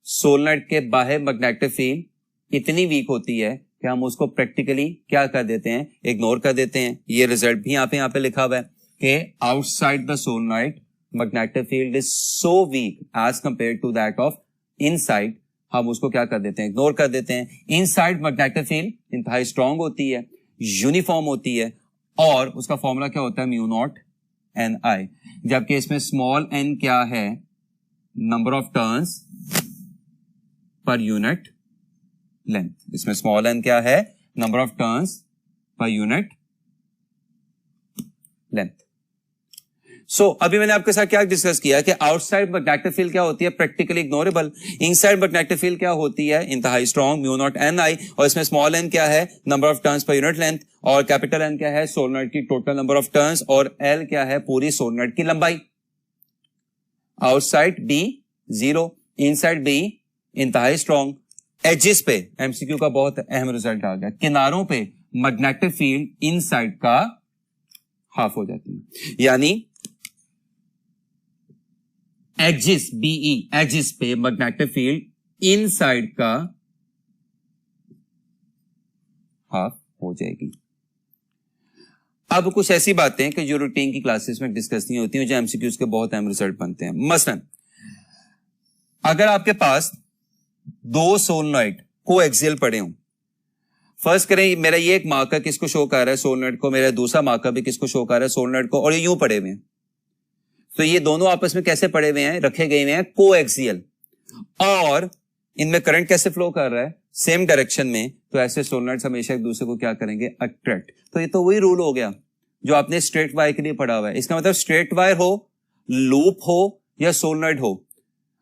A: सोलेनॉइड के बाहर मैग्नेटिक फील्ड इतनी वीक होती है कि हम उसको प्रैक्टिकली क्या कर देते हैं, इग्नोर कर देते हैं। ये रिजल्ट भी यहाँ पे लिखा हुआ है कि outside the solenoid magnetic field is so weak as compare to that of inside, हम उसको क्या कर देते हैं, इग्नोर कर देते हैं। इनसाइड मैग्नेटिक फील्ड इंतहाई स्ट्रांग होती है, यूनिफॉर्म होती है और उसका फॉर्मूला क्या होता है, म्यू नॉट एन आई। जबकि इसमें स्मॉल एन क्या है, number of turns per unit length. इसमें स्मॉल एन क्या है, number of turns per unit length. So अभी मैंने आपके साथ क्या डिस्कस किया कि आउटसाइड मैग्नेटिक फील्ड क्या होती है, practically ignorable. Inside magnetic field क्या होती है, इंतहाई स्ट्रांग, म्यू नॉट एन आई। और इसमें स्मॉल एन क्या है, number of turns per unit length, और कैपिटल एन क्या है, सोलेनॉइड की टोटल नंबर ऑफ टर्न्स, और एल क्या है, पूरी सोलेनॉइड की लंबाई। आउटसाइड बी 0, इनसाइड बी इंतहाई स्ट्रांग। एजेस पे एमसीक्यू का बहुत अहम रिजल्ट आ गया, किनारों पे मैग्नेटिक फील्ड इनसाइड का हाफ हो जाती है, यानी एजिस बीई एजिस पे मैग्नेटिक फील्ड इनसाइड का हाफ हो जाएगी। अब कुछ ऐसी बातें कि जो रूटीन की क्लासेस में डिस्कस नहीं होती हैं, जो एमसीक्यूज के बहुत अहम रिजल्ट बनते हैं। मसलन अगर आपके पास दो सोलेनॉइड कोएक्सियल पड़े हों, फर्स्ट करें मेरा ये एक मार्कर किसको शो कर रहा है, सोलेनॉइड को, मेरा दूसरा मार्कर भी किसको शो कर रहा है, सोलेनॉइड को, और ये यूं पड़े हुए हैं। तो ये दोनों आपस में कैसे पड़े हुए हैं, रखे गए हुए हैं कोएक्सियल, और इनमें करंट कैसे फ्लो कर रहा है, सेम डायरेक्शन में। तो ऐसे सोलेनॉइड्स हमेशा एक दूसरे को क्या करेंगे, अट्रैक्ट। तो ये तो वही रूल हो गया जो आपने स्ट्रेट वायर के लिए पढ़ा हुआ है। इसका मतलब स्ट्रेट वायर हो, लूप हो या सोलेनॉइड हो,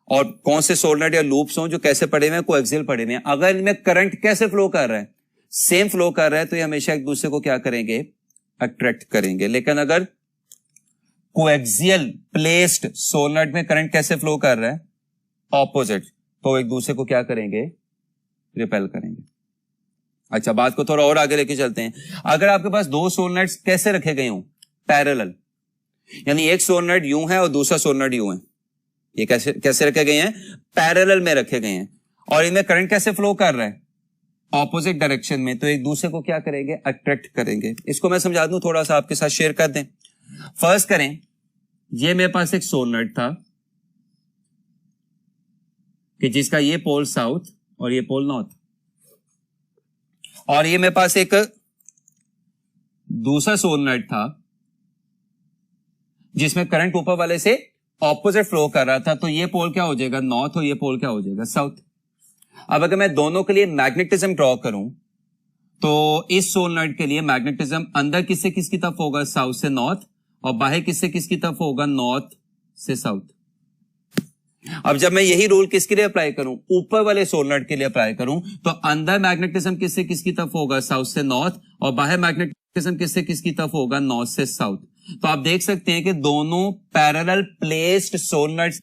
A: और कौन से सोलेनॉइड या लूप्स हो जो कैसे पड़े हुए हैं, कोएक्सियल पड़े हुए हैं, अगर इनमें करंट कैसे फ्लो कर रहा है, सेम फ्लो कर रहा है, तो ये हमेशा एक दूसरे को क्या करेंगे, अट्रैक्ट करेंगे। लेकिन अगर कोएक्सियल प्लेस्ड सोलेनॉइड में करंट कैसे फ्लो कर रहा है, ऑपोजिट, तो एक दूसरे को क्या करेंगे, रिपेल करेंगे। अच्छा, बात को थोड़ा और आगे लेके चलते हैं। अगर आपके पास दो सोलेनॉइड्स कैसे रखे गए हों, पैरेलल, यानी एक सोलेनॉइड यूं है और दूसरा सोलेनॉइड यूं है, ये कैसे रखे गए हैं, पैरेलल में रखे गए हैं, और इनमें करंट कैसे फ्लो कर रहा है, ऑपोजिट डायरेक्शन में, तो एक दूसरे को क्या करेंगे, अट्रैक्ट करेंगे। इसको मैं समझा दूं, थोड़ा सा आपके साथ शेयर कर दें। फर्स्ट करें, ये मेरे पास एक सोलेनॉइड था कि जिसका ये पोल साउथ और ये पोल नॉर्थ, और ये मेरे पास एक दूसरा सोलेनॉइड था जिसमें करंट ऊपर वाले से ऑपोजिट फ्लो कर रहा था। तो ये पोल क्या हो जाएगा, नॉर्थ, और ये पोल क्या हो जाएगा, साउथ। अब अगर मैं दोनों के लिए मैग्नेटिज्म ड्रॉ करूं, तो इस सोलेनॉइड के लिए मैग्नेटिज्म अंदर किससे किसकी तरफ होगा, साउथ से नॉर्थ, और बाहर किससे किसकी तरफ होगा, नॉर्थ से साउथ। अब जब मैं यही रूल किसके लिए अप्लाई करूं, ऊपर वाले सोलेनॉइड के लिए अप्लाई करूं, तो अंदर मैग्नेटिज्म किससे किसकी तरफ होगा, साउथ से नॉर्थ, और बाहर मैग्नेटिज्म किससे किसकी तरफ होगा, नॉर्थ से साउथ। तो आप देख सकते हैं कि दोनों पैरेलल प्लेस्ड सोलेनॉइड्स,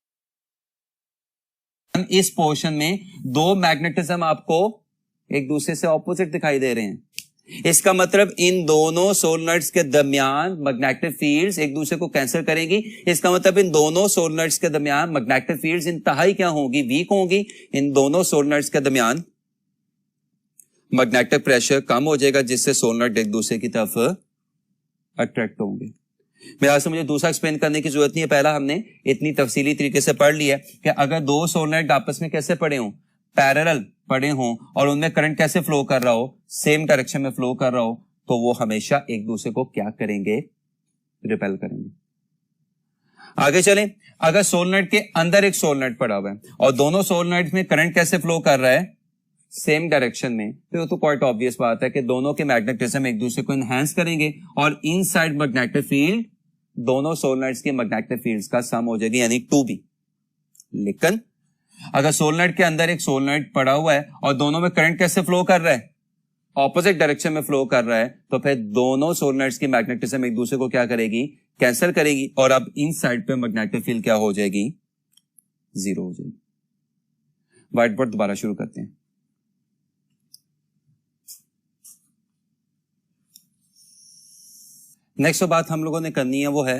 A: इस पोर्शन में दो मैग्नेटिज्म आपको एक दूसरे से ऑपोजिट दिखाई दे रहे हैं। इसका मतलब इन दोनों सोलेनॉइड्स के दरमियान मैग्नेटिक फील्ड्स एक दूसरे को कैंसिल करेंगी। इसका मतलब इन दोनों सोलेनॉइड्स के दरमियान मैग्नेटिक फील्ड्स इंतहाई क्या होंगी, वीक होंगी। इन दोनों सोलेनॉइड्स के दरमियान मैग्नेटिक प्रेशर कम हो जाएगा, जिससे सोलेनॉइड एक दूसरे की तरफ अट्रैक्ट होंगे। मेरा से मुझे दूसरा एक्सप्लेन करने की जरूरत नहीं है, पहला हमने इतनी तफसीली तरीके से पढ़ लिया है कि अगर दो सोलेनॉइड आपस में कैसे पड़े हों, पैरेलल पड़े हों, और उनमें करंट कैसे फ्लो कर रहा हो, सेम डायरेक्शन में फ्लो कर रहा हो, तो वो हमेशा एक दूसरे को क्या करेंगे, रिपेल करेंगे। आगे चलें, अगर सोलेनॉइड के अंदर एक सोलेनॉइड पड़ा हुआ है और दोनों सोलेनॉइड में करंट कैसे फ्लो कर रहा है, सेम डायरेक्शन में, तो क्वाइट ऑब्वियस बात है कि दोनों के मैग्नेटिज्म एक दूसरे को एनहांस करेंगे, और इनसाइड मैग्नेटिक फील्ड दोनों सोलेनॉइड्स के मैग्नेटिक फील्ड्स का सम हो जाएगी, यानी 2b। लेकिन अगर सोलेनॉइड के अंदर एक सोलेनॉइड पड़ा हुआ है और दोनों में करंट कैसे फ्लो कर रहा है, ऑपोजिट डायरेक्शन में फ्लो कर रहा है, तो फिर दोनों सोलेनॉइड्स की मैग्नेटिज्म एक दूसरे को क्या करेगी, कैंसिल करेगी, और अब इनसाइड पे मैग्नेटिक फील्ड क्या हो जाएगी, 0 हो जाएगी। व्हाइट बोर्ड दोबारा शुरू करते हैं। नेक्स्ट बात हम लोगों ने करनी है वो है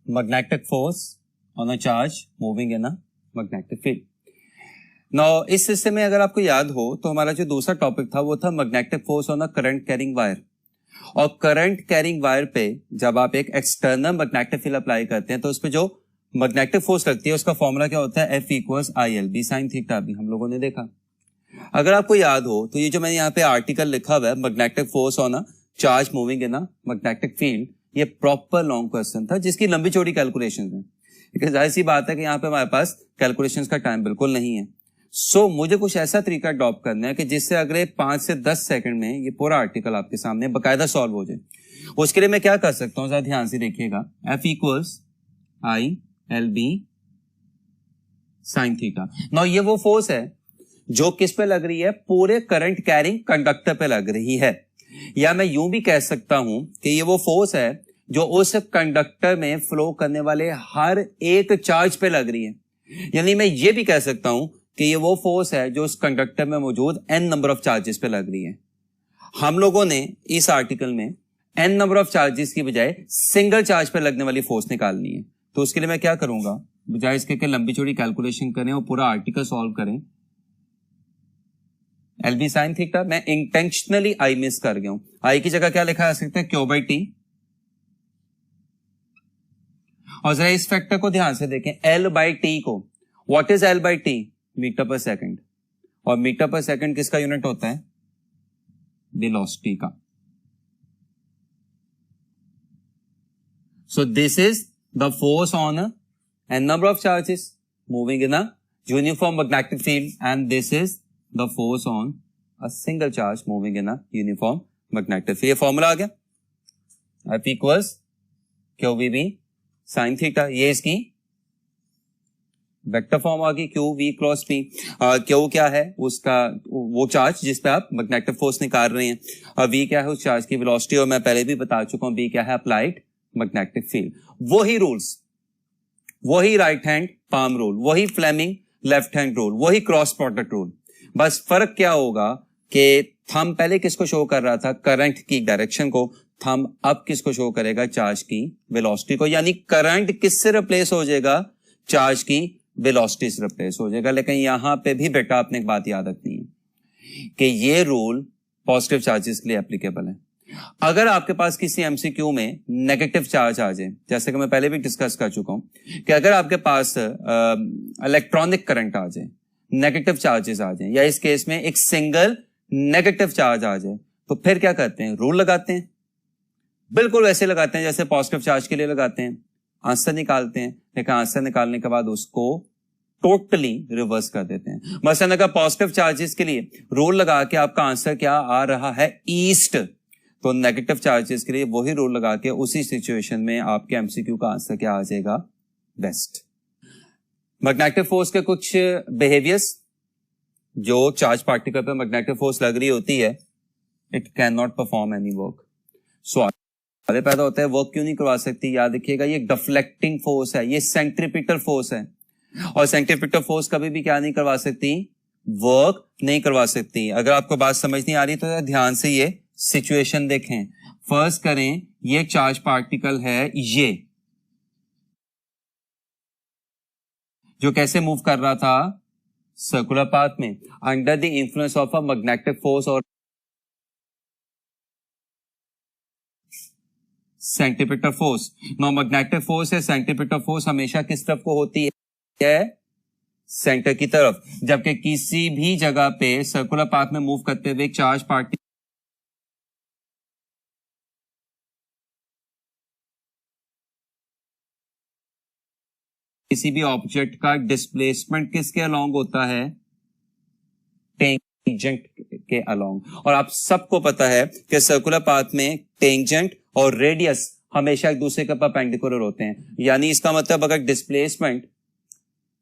A: magnetic force on a charge moving in a magnetic field. Now इस हिस्से में अगर आपको याद हो तो हमारा जो दूसरा टॉपिक था वो था magnetic force on a current carrying wire. और करंट कैरिंग वायर पे जब आप एक एक्सटर्नल मैग्नेटिक फील्ड अप्लाई करते हैं तो उस पे जो मैग्नेटिक फोर्स लगती है उसका फॉर्मूला क्या होता है, F equals IL b sin theta. भी हम लोगों ने देखा। अगर आपको याद हो तो ये जो मैंने यहाँ पे आर्टिकल लिखा हुआ है magnetic force on a charge moving in a magnetic field, ये प्रॉपर लॉन्ग क्वेश्चन था जिसकी लंबी चौड़ी कैलकुलेशन है। क्योंकि जाहिर सी बात है कि यहाँ पे हमारे पास कैलकुलेशंस का टाइम बिल्कुल नहीं है। सो मुझे कुछ ऐसा तरीका अडॉप्ट करना है कि जिससे अगले 5 से 10 सेकंड में ये पूरा आर्टिकल आपके सामने बकायदा सॉल्व हो जाए। उसके लिए मैं क्या कर सकता हूं, जरा ध्यान से देखिएगा। F equals IL b sin theta. Now ये वो फोर्स है जो किस पे लग रही है, पूरे करंट कैरिंग कंडक्टर पे लग रही है। या मैं यूं भी कह सकता हूं कि ये वो फोर्स है जो उस कंडक्टर में फ्लो करने वाले हर एक चार्ज पे लग रही है। यानी मैं ये भी कह सकता हूं कि ये वो फोर्स है जो उस कंडक्टर में मौजूद n नंबर ऑफ चार्जेस पे लग रही है। हम लोगों ने इस आर्टिकल में n नंबर ऑफ चार्जेस की बजाय सिंगल चार्ज पे लगने वाली फोर्स निकालनी है। तो उसके लिए मैं क्या करूंगा, बजाय इसके कि लंबी चौड़ी कैलकुलेशन करें और पूरा आर्टिकल सॉल्व करें, LB sin थीटा मैं इंटेंशनली I मिस कर गया हूं। I की जगह क्या लिखा जा सकता है, Q/T। और जरा इस फैक्टर को ध्यान से देखें, L/T को, व्हाट इज L/T, मीटर पर सेकंड। और मीटर पर सेकंड किसका यूनिट होता है, वेलोसिटी का। So this is the force on an number of charges moving in a uniform magnetic field and this is the force on a single charge moving in a uniform magnetic field. ये formula आ गया, F equals QVB sin theta. ये इसकी vector form आ गई, QV cross P। Q क्या है, उसका वो charge जिस पे आप मैग्नेटिक फोर्स निकाल रहे हैं, और V क्या है उस चार्ज की वेलोसिटी। और मैं पहले भी बता चुका हूं V क्या है, अप्लाइड मैग्नेटिक फील्ड। वही रूल्स, वही राइट हैंड पाम रूल, वही फ्लेमिंग लेफ्ट हैंड रूल, वही क्रॉस प्रोडक्ट रूल। बस फर्क क्या होगा कि थंब पहले किसको शो कर रहा था, करंट की डायरेक्शन को, थंब अब किसको शो करेगा, चार्ज की वेलोसिटी को। यानी करंट किससे रिप्लेस हो जाएगा, चार्ज की वेलोसिटी से रिप्लेस हो जाएगा। लेकिन यहां पे भी बेटा आपने एक बात याद रखनी है कि ये रूल पॉजिटिव चार्जेस के लिए एप्लीकेबल है। अगर आपके पास किसी एमसीक्यू में नेगेटिव चार्ज आ जाए, जैसे कि मैं पहले भी डिस्कस कर चुका हूं कि अगर आपके पास इलेक्ट्रॉनिक करंट आ जाए, नेगेटिव चार्जेस आ जाए, या इस केस में एक सिंगल नेगेटिव चार्ज आ जाए, तो फिर क्या करते हैं, रूल लगाते हैं। बिल्कुल वैसे लगाते हैं जैसे पॉजिटिव चार्ज के लिए लगाते हैं, आंसर निकालते हैं। लेकिन आंसर निकालने के बाद उसको टोटली रिवर्स कर देते हैं। मसलन अगर पॉजिटिव चार्जेस के लिए रूल लगा के आपका आंसर क्या आ रहा है, ईस्ट, तो नेगेटिव चार्जेस के लिए वही रूल लगा के उसी सिचुएशन में आपके एमसीक्यू का आंसर क्या आ जाएगा, वेस्ट। मैग्नेटिक फोर्स के कुछ बिहेवियर्स, जो चार्ज पार्टिकल पे मैग्नेटिक फोर्स लग रही होती है, it can not perform any work. सवाल पैदा होता है वर्क क्यों नहीं करवा सकती। याद रखिएगा ये डिफ्लेक्टिंग फोर्स है, ये सेंट्रीपिटल फोर्स है, और सेंट्रीपिटल फोर्स कभी भी क्या नहीं करवा सकती, वर्क नहीं करवा सकती। अगर आपको बात समझ नहीं आ रही तो ध्यान से ये सिचुएशन देखें। फर्ज करें ये चार्ज पार्टिकल है, ये जो कैसे मूव कर रहा था, सर्कुलर पाथ में, under the influence of a magnetic force और centripetal force. No magnetic force है, सेंट्रीपिटल फोर्स हमेशा किस तरफ को होती है, सेंटर की तरफ। जबकि किसी भी जगह पे सर्कुलर पाथ में मूव करते हुए चार्ज पार्टिकल किसी भी ऑब्जेक्ट का डिस्प्लेसमेंट किसके अलोंग होता है, टेंजेंट के अलोंग। और आप सबको पता है कि सर्कुलर पाथ में टेंजेंट और रेडियस हमेशा एक दूसरे के परपेंडिकुलर होते हैं। यानी इसका मतलब अगर डिस्प्लेसमेंट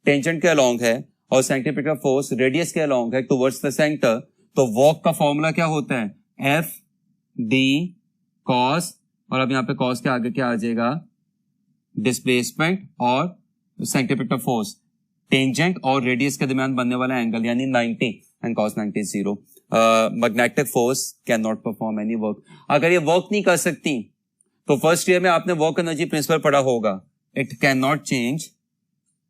A: टेंजेंट के अलोंग है और सेंट्रीपिटल फोर्स रेडियस के अलोंग है टुवर्ड्स द सेंटर, तो वॉक का फॉर्मूला क्या होता है, एफ डी कॉस, और अब यहां पे कॉस के आगे क्या आ जाएगा, डिस्प्लेसमेंट और सेंट्रीपिटल फोर्स, टेंजेंट और रेडियस के दरमियान बनने वाला एंगल, यानी 90 and cos 90 0। Magnetic force can not perform any work. अगर ये वर्क नहीं कर सकती तो फर्स्ट ईयर में आपने वर्क एनर्जी प्रिंसिपल पढ़ा होगा, it can not change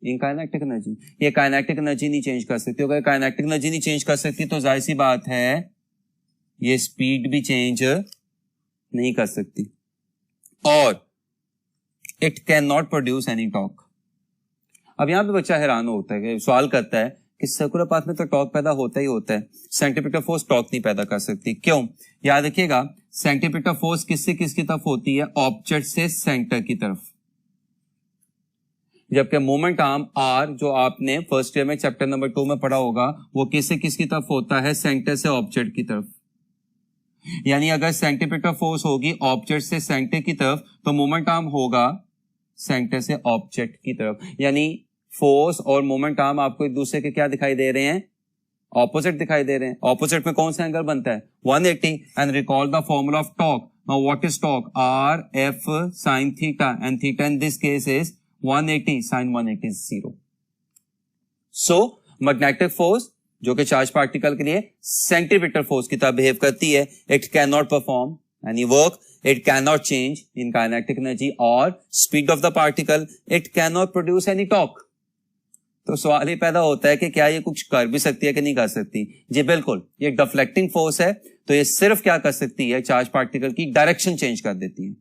A: in kinetic energy. ये काइनेटिक एनर्जी नहीं चेंज कर सकती। अगर काइनेटिक एनर्जी नहीं चेंज कर सकती तो जाहिर सी बात है ये स्पीड भी चेंज नहीं कर सकती, और it can not produce any torque. अब यहां पे बच्चा हैरान होता है, सवाल करता है कि सर्कुलर पाथ में तो टॉर्क पैदा होता ही होता है, सेंट्रीपिटल फोर्स टॉर्क नहीं पैदा कर सकती, क्यों? याद रखिएगा, सेंट्रीपिटल फोर्स किससे किसकी तरफ होती है? ऑब्जेक्ट से सेंटर की तरफ। जबकि मोमेंट आर्म आर, जो आपने फर्स्ट ईयर में चैप्टर नंबर 2 में पढ़ा होगा, वो किससे किसकी तरफ होता है? सेंटर से ऑब्जेक्ट की तरफ। यानी अगर सेंट्रीपिटल फोर्स होगी ऑब्जेक्ट से सेंटर की तरफ तो मोमेंट आर्म होगा सेंटर से ऑब्जेक्ट की तरफ। यानी फोर्स और मोमेंट आर्म आपको एक दूसरे के क्या दिखाई दे रहे हैं? ऑपोजिट दिखाई दे रहे हैं। ऑपोजिट में कौन सा एंगल बनता है? 180। And recall the formula of torque. Now what is torque? R F sine theta, and theta in this case is 180 sin 180 is 0. So magnetic force जो कि चार्ज पार्टिकल के लिए सेंट्रीपिटल फोर्स की तरह बिहेव करती है, it can not perform any work, it can not change in kinetic energy और speed of the particle, it can not produce any torque. तो सवाल ही पैदा होता है कि क्या ये कुछ कर भी सकती है कि नहीं कर सकती? जी बिल्कुल, ये डिफ्लेक्टिंग फोर्स है, तो ये सिर्फ क्या कर सकती है? चार्ज पार्टिकल की डायरेक्शन चेंज कर देती है।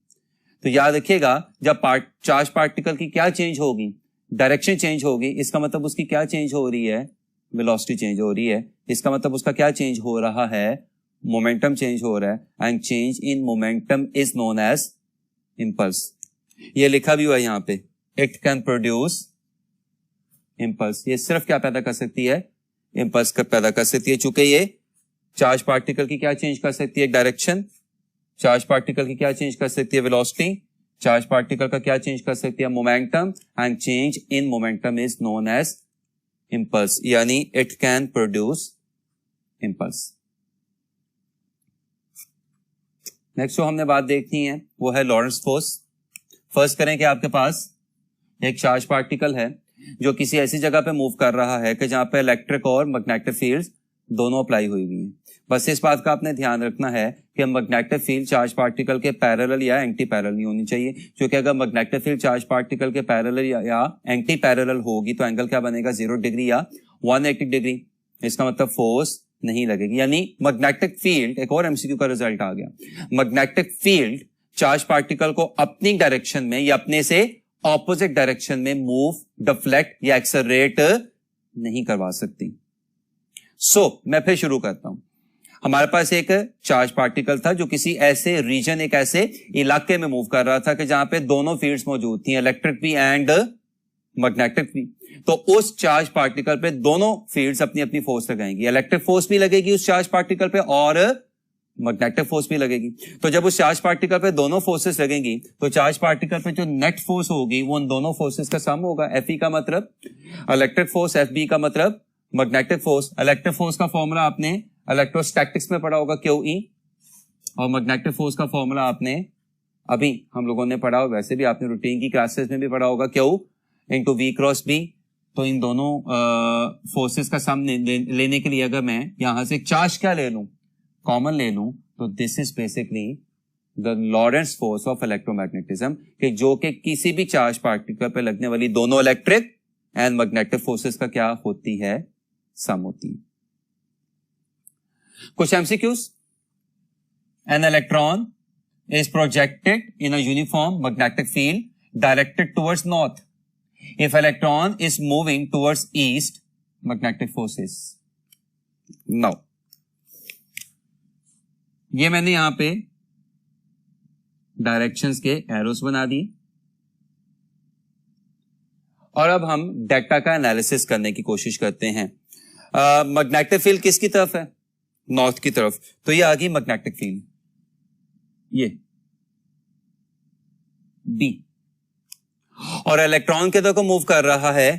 A: तो याद रखिएगा, जब चार्ज पार्टिकल की क्या चेंज होगी? डायरेक्शन चेंज होगी। इसका मतलब उसकी क्या चेंज हो रही है? वेलोसिटी चेंज हो रही है। इसका मतलब उसका क्या चेंज हो रहा है? मोमेंटम चेंज हो रहा है। And change in momentum is known as impulse. ये लिखा भी हुआ है यहाँ पे, इट कैन प्रोड्यूस इंपल्स। ये सिर्फ क्या पैदा कर सकती है? इंपल्स पैदा कर सकती है। चूंकि ये चार्ज पार्टिकल की क्या चेंज कर सकती है? डायरेक्शन। चार्ज पार्टिकल की क्या चेंज कर सकती है? वेलोसिटी। चार्ज पार्टिकल का क्या चेंज कर सकती है? Momentum. And change in momentum is known as impulse, यानी it can produce impulse. Next जो हमने बात देखनी है वो है लॉरेंस फोर्स। फर्स्ट करें कि आपके पास एक चार्ज पार्टिकल है जो किसी ऐसी जगह पे मूव कर रहा है कि जहां पे इलेक्ट्रिक और मैग्नेटिक फील्ड्स दोनों अप्लाई हुई हुई हैं। बस इस बात का आपने ध्यान रखना है कि मैग्नेटिक फील्ड चार्ज पार्टिकल के पैरेलल या एंटी पैरेलल नहीं होनी चाहिए, क्योंकि अगर मैग्नेटिक फील्ड चार्ज पार्टिकल के पैरेलल या एंटी पैरेलल होगी तो एंगल क्या बनेगा? 0 डिग्री या 180 डिग्री। इसका मतलब फोर्स नहीं लगेगी। यानी मैग्नेटिक फील्ड, एक और एमसीक्यू का रिजल्ट आ गया, मैग्नेटिक फील्ड चार्ज पार्टिकल को अपनी डायरेक्शन में या अपने से ऑपोजिट डायरेक्शन में मूव, डिफ्लेक्ट या एक्सेलरेट नहीं करवा सकती। मैं फिर शुरू करता हूं। हमारे पास एक चार्ज पार्टिकल था जो किसी ऐसे रीजन, एक ऐसे इलाके में मूव कर रहा था कि जहां पे दोनों फील्ड्स मौजूद थी, इलेक्ट्रिक भी एंड मैग्नेटिक भी। तो उस चार्ज पार्टिकल पे दोनों फील्ड्स अपनी अपनी फोर्स लगाएंगी। इलेक्ट्रिक फोर्स भी लगेगी उस चार्ज पार्टिकल पे और मैग्नेटिक फोर्स भी लगेगी। तो जब उस चार्ज पार्टिकल पे दोनों फोर्सेस लगेंगी तो चार्ज पार्टिकल पे जो नेट फोर्स होगी वो उन दोनों फोर्सेस का सम होगा। Fe का मतलब इलेक्ट्रिक फोर्स, Fb का मतलब मैग्नेटिक फोर्स। इलेक्ट्रिक फोर्स का फॉर्मूला आपने इलेक्ट्रोस्टैटिक्स में पढ़ा होगा, QE, और मैग्नेटिक फोर्स का फॉर्मूला आपने अभी हम लोगों ने पढ़ा, वैसे भी आपने रूटीन की क्लासेस में भी पढ़ा होगा, Q into V cross B। तो इन दोनों फोर्सेस का सम लेने के लिए अगर मैं यहां से चार्ज क्या ले लूं, कॉमन ले लूं, तो this is basically the Lawrence force of electromagnetism, कि जो कि किसी भी चार्ज पार्टिकल पे लगने वाली दोनों इलेक्ट्रिक एंड मैग्नेटिक फोर्सेस का क्या होती है? सम होती है। कुछ MCQs. An electron is projected in a uniform magnetic field directed towards north. If electron is moving towards east, magnetic force is. Now, ये मैंने यहां पे डायरेक्शंस के एरोस बना दिए और अब हम डेटा का एनालिसिस करने की कोशिश करते हैं। मैग्नेटिक फील्ड किसकी तरफ है? नॉर्थ की तरफ। तो ये आ गई मैग्नेटिक फील्ड, ये बी, और इलेक्ट्रॉन के तरफ मूव कर रहा है।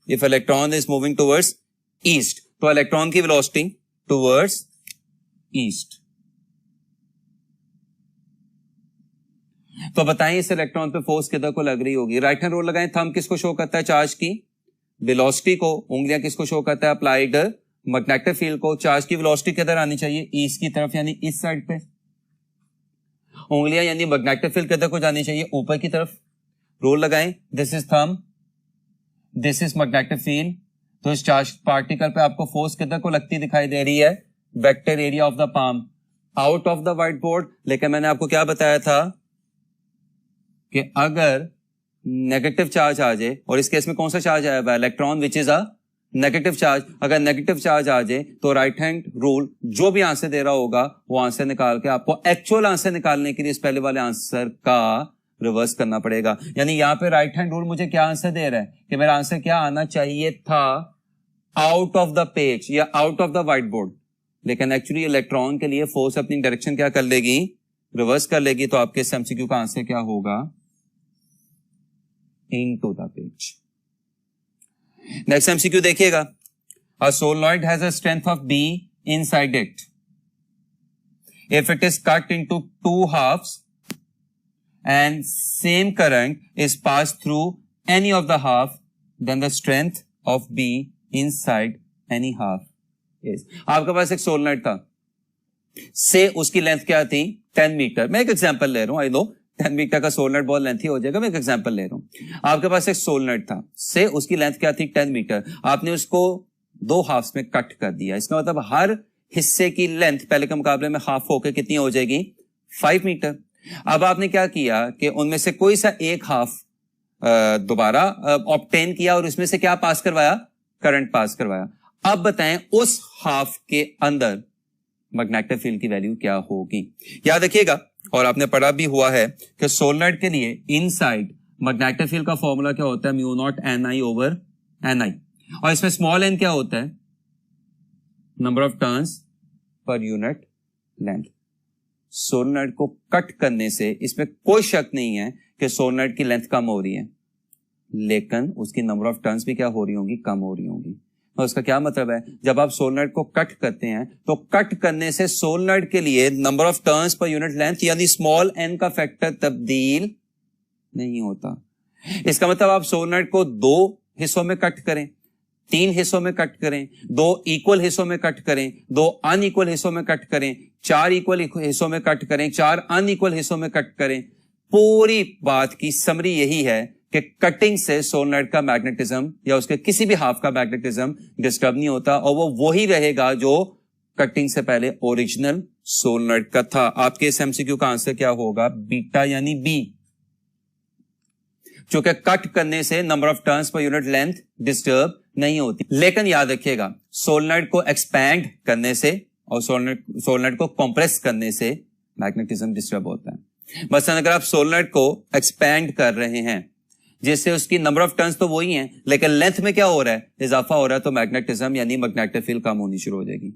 A: If electron is moving towards east, तो इलेक्ट्रॉन की वेलोसिटी टुवर्ड्स ईस्ट। तो बताएं इस इलेक्ट्रॉन पे फोर्स किधर को लग रही होगी? राइट हैंड रूल लगाएं। थंब किसको शो करता है? चार्ज की वेलोसिटी को। उंगलियां किसको शो करता है? अप्लाइड मैग्नेटिक फील्ड को चार्ज की वेलोसिटी किधर आनी चाहिए, ईस्ट की तरफ यानी इस साइड पे। उंगलियां यानी मैग्नेटिक फील्ड किधर को जानी चाहिए, ऊपर की तरफ। रूल लगाएं, this is thumb, this is magnetic field. तो इस चार्ज पार्टिकल पे आपको फोर्स किधर को लगती दिखाई दे रही है, vector area of the palm, out of the white board. लेकिन मैंने आपको क्या बताया था कि अगर नेगेटिव चार्ज आ जाए, और इस केस में कौन सा चार्ज आया हुआ है, electron which is a negative charge. अगर नेगेटिव चार्ज आ जाए तो राइट हैंड रूल जो भी आंसर दे रहा होगा वो आंसर निकाल के आपको एक्चुअल आंसर निकालने के लिए इस पहले वाले आंसर का रिवर्स करना पड़ेगा। यानी यहां पे राइट हैंड रूल मुझे क्या आंसर दे रहा है कि मेरा आंसर क्या आना चाहिए था, आउट ऑफ द पेज या out of the white board. लेकिन एक्चुअली इलेक्ट्रॉन के लिए फोर्स अपनी डायरेक्शन क्या कर लेगी, रिवर्स कर लेगी। तो आपके इस एमसीक्यू का आंसर क्या होगा, into the page. Next MCQ देखिएगा, a solenoid has a strength of B inside it. If it is cut into two halves and same current is passed through any of the half, then the strength of B inside any half is. आपके पास एक solenoid था, से उसकी length क्या थी 10 metre. मैं एक example ले रहा हूं, आई नो 10 मीटर का सोलेनॉइड बहुत लेंथी हो जाएगा, मैं एक एग्जांपल ले रहा हूं। आपके पास एक सोलेनॉइड था, से उसकी लेंथ क्या थी 10 मीटर। आपने उसको दो हाफ्स में कट कर दिया। इसका मतलब हर हिस्से की लेंथ पहले के मुकाबले में हाफ होकर कितनी हो जाएगी, 5 मीटर। अब आपने क्या किया कि उनमें से कोई सा एक हाफ दोबारा ऑब्टेन किया और उसमें से क्या पास करवाया, करंट पास करवाया। अब बताएं उस हाफ के अंदर मैग्नेटिक फील्ड की वैल्यू क्या होगी। याद रखिएगा, और आपने पढ़ा भी हुआ है कि सोलेनॉइड के लिए इनसाइड मैग्नेटिक फील्ड का फॉर्मूला क्या होता है, mu not NI over NI। और इसमें स्मॉल n क्या होता है, number of turns per unit length. Solenoid को कट करने से इसमें कोई शक नहीं है कि सोलेनॉइड की लेंथ कम हो रही है, लेकिन उसकी नंबर ऑफ टर्न्स भी क्या हो रही होंगी, कम हो रही होंगी। तो उसका क्या मतलब है, जब आप सोलेनॉइड को कट करते हैं तो कट करने से सोलेनॉइड के लिए number of turns per unit length यानी स्मॉल n का फैक्टर तब्दील नहीं होता। इसका मतलब आप सोलेनॉइड को दो हिस्सों में कट करें, 3 हिस्सों में कट करें, 2 इक्वल हिस्सों में कट करें, 2 अनइक्वल हिस्सों में कट करें, 4 इक्वल हिस्सों में कट करें, 4 अनइक्वल हिस्सों में कट करें, पूरी बात की समरी यही है कि कटिंग से सोलेनॉइड का मैग्नेटिज्म या उसके किसी भी हाफ का मैग्नेटिज्म डिस्टर्ब नहीं होता, और वो वही रहेगा जो कटिंग से पहले ओरिजिनल सोलेनॉइड का था। आपके इस एमसीक्यू का आंसर क्या होगा, बीटा यानी बी, क्योंकि कट करने से number of turns per unit length disturb नहीं होती। लेकिन याद रखिएगा, सोलेनॉइड को एक्सपैंड करने से और सोलेनॉइड को कंप्रेस करने से मैग्नेटिज्म डिस्टर्ब होता है। मसलन अगर आप सोलेनॉइड को एक्सपैंड कर रहे हैं जिससे उसकी नंबर ऑफ टर्न्स तो वही हैं, लेकिन लेंथ में क्या हो रहा है, इजाफा हो रहा है, तो मैग्नेटिज्म यानी मैग्नेटिक फील्ड कम होनी शुरू हो जाएगी।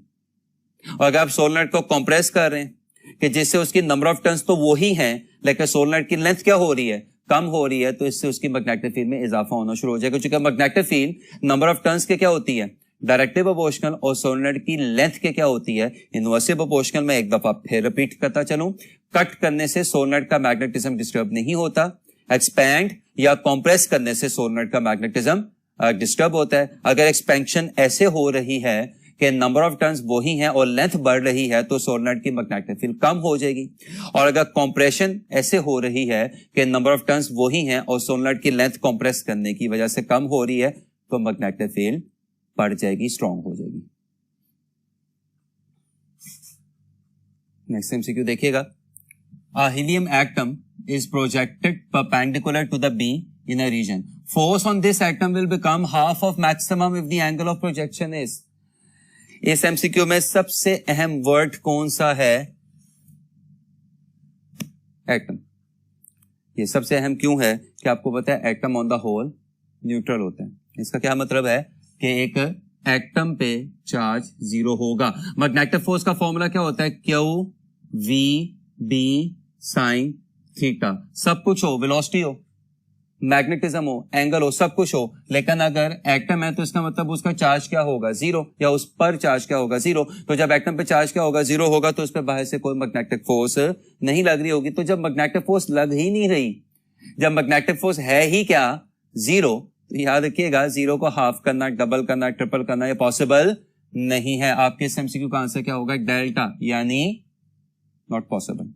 A: और अगर आप सोलेनॉइड को कंप्रेस कर रहे हैं कि जिससे उसकी नंबर ऑफ टर्न्स तो वही हैं, लेकिन सोलेनॉइड की लेंथ क्या हो रही है, कम हो रही है, तो इससे उसकी मैग्नेटिक फील्ड में इजाफा होना शुरू हो जाएगा। क्योंकि magnetic field number of turns के क्या होती है, डायरेक्टली प्रोपोर्शनल, और सोलेनॉइड की लेंथ के क्या होती है, इनवर्सली प्रोपोर्शनल। में एक दफा फिर रिपीट करता चलूं, कट करने से सोलेनॉइड का मैग्नेटिज्म डिस्टर्ब नहीं होता, एक्सपैंड या कंप्रेस करने से सोलेनॉइड का मैग्नेटिज्म डिस्टर्ब होता है। अगर एक्सपेंशन ऐसे हो रही है कि नंबर ऑफ टर्न्स वही हैं और लेंथ बढ़ रही है, तो सोलेनॉइड की मैग्नेटिक फील्ड कम हो जाएगी। और अगर कंप्रेशन ऐसे हो रही है कि नंबर ऑफ टर्न्स वही हैं और सोलेनॉइड की लेंथ कंप्रेस करने की वजह से कम हो रही है, तो मैग्नेटिक फील्ड बढ़ जाएगी, स्ट्रांग हो जाएगी। नेक्स्ट एमसीक्यू देखिएगा, a helium atom is projected perpendicular to the B in a region. Force on this atom will become half of maximum if the angle of projection is. इस MCQ में सबसे अहम word कौन सा है, atom. ये सबसे अहम क्यों है कि आपको पता है atom on the whole neutral होता है। इसका क्या मतलब है कि एक एटम पे चार्ज 0 होगा। मैग्नेटिक फोर्स का फॉर्मूला क्या होता है, Q V B sin theta. सब कुछ हो, वेलोसिटी हो, मैग्नेटिज्म हो, एंगल हो, सब कुछ हो, लेकिन अगर एटम है तो इसका मतलब उसका चार्ज क्या होगा, 0, या उस पर चार्ज क्या होगा, 0। तो जब एटम पे चार्ज क्या होगा, 0 होगा, तो उस पर बाहर से कोई मैग्नेटिक फोर्स नहीं लग रही होगी। तो जब मैग्नेटिक फोर्स लग ही नहीं रही, जब मैग्नेटिक फोर्स है ही क्या, 0, तो याद रखिएगा 0 को हाफ करना, डबल करना, ट्रिपल करना ये पॉसिबल नहीं है। आपके इस एमसीक्यू का आंसर क्या होगा? डेल्टा, यानी नॉट पॉसिबल।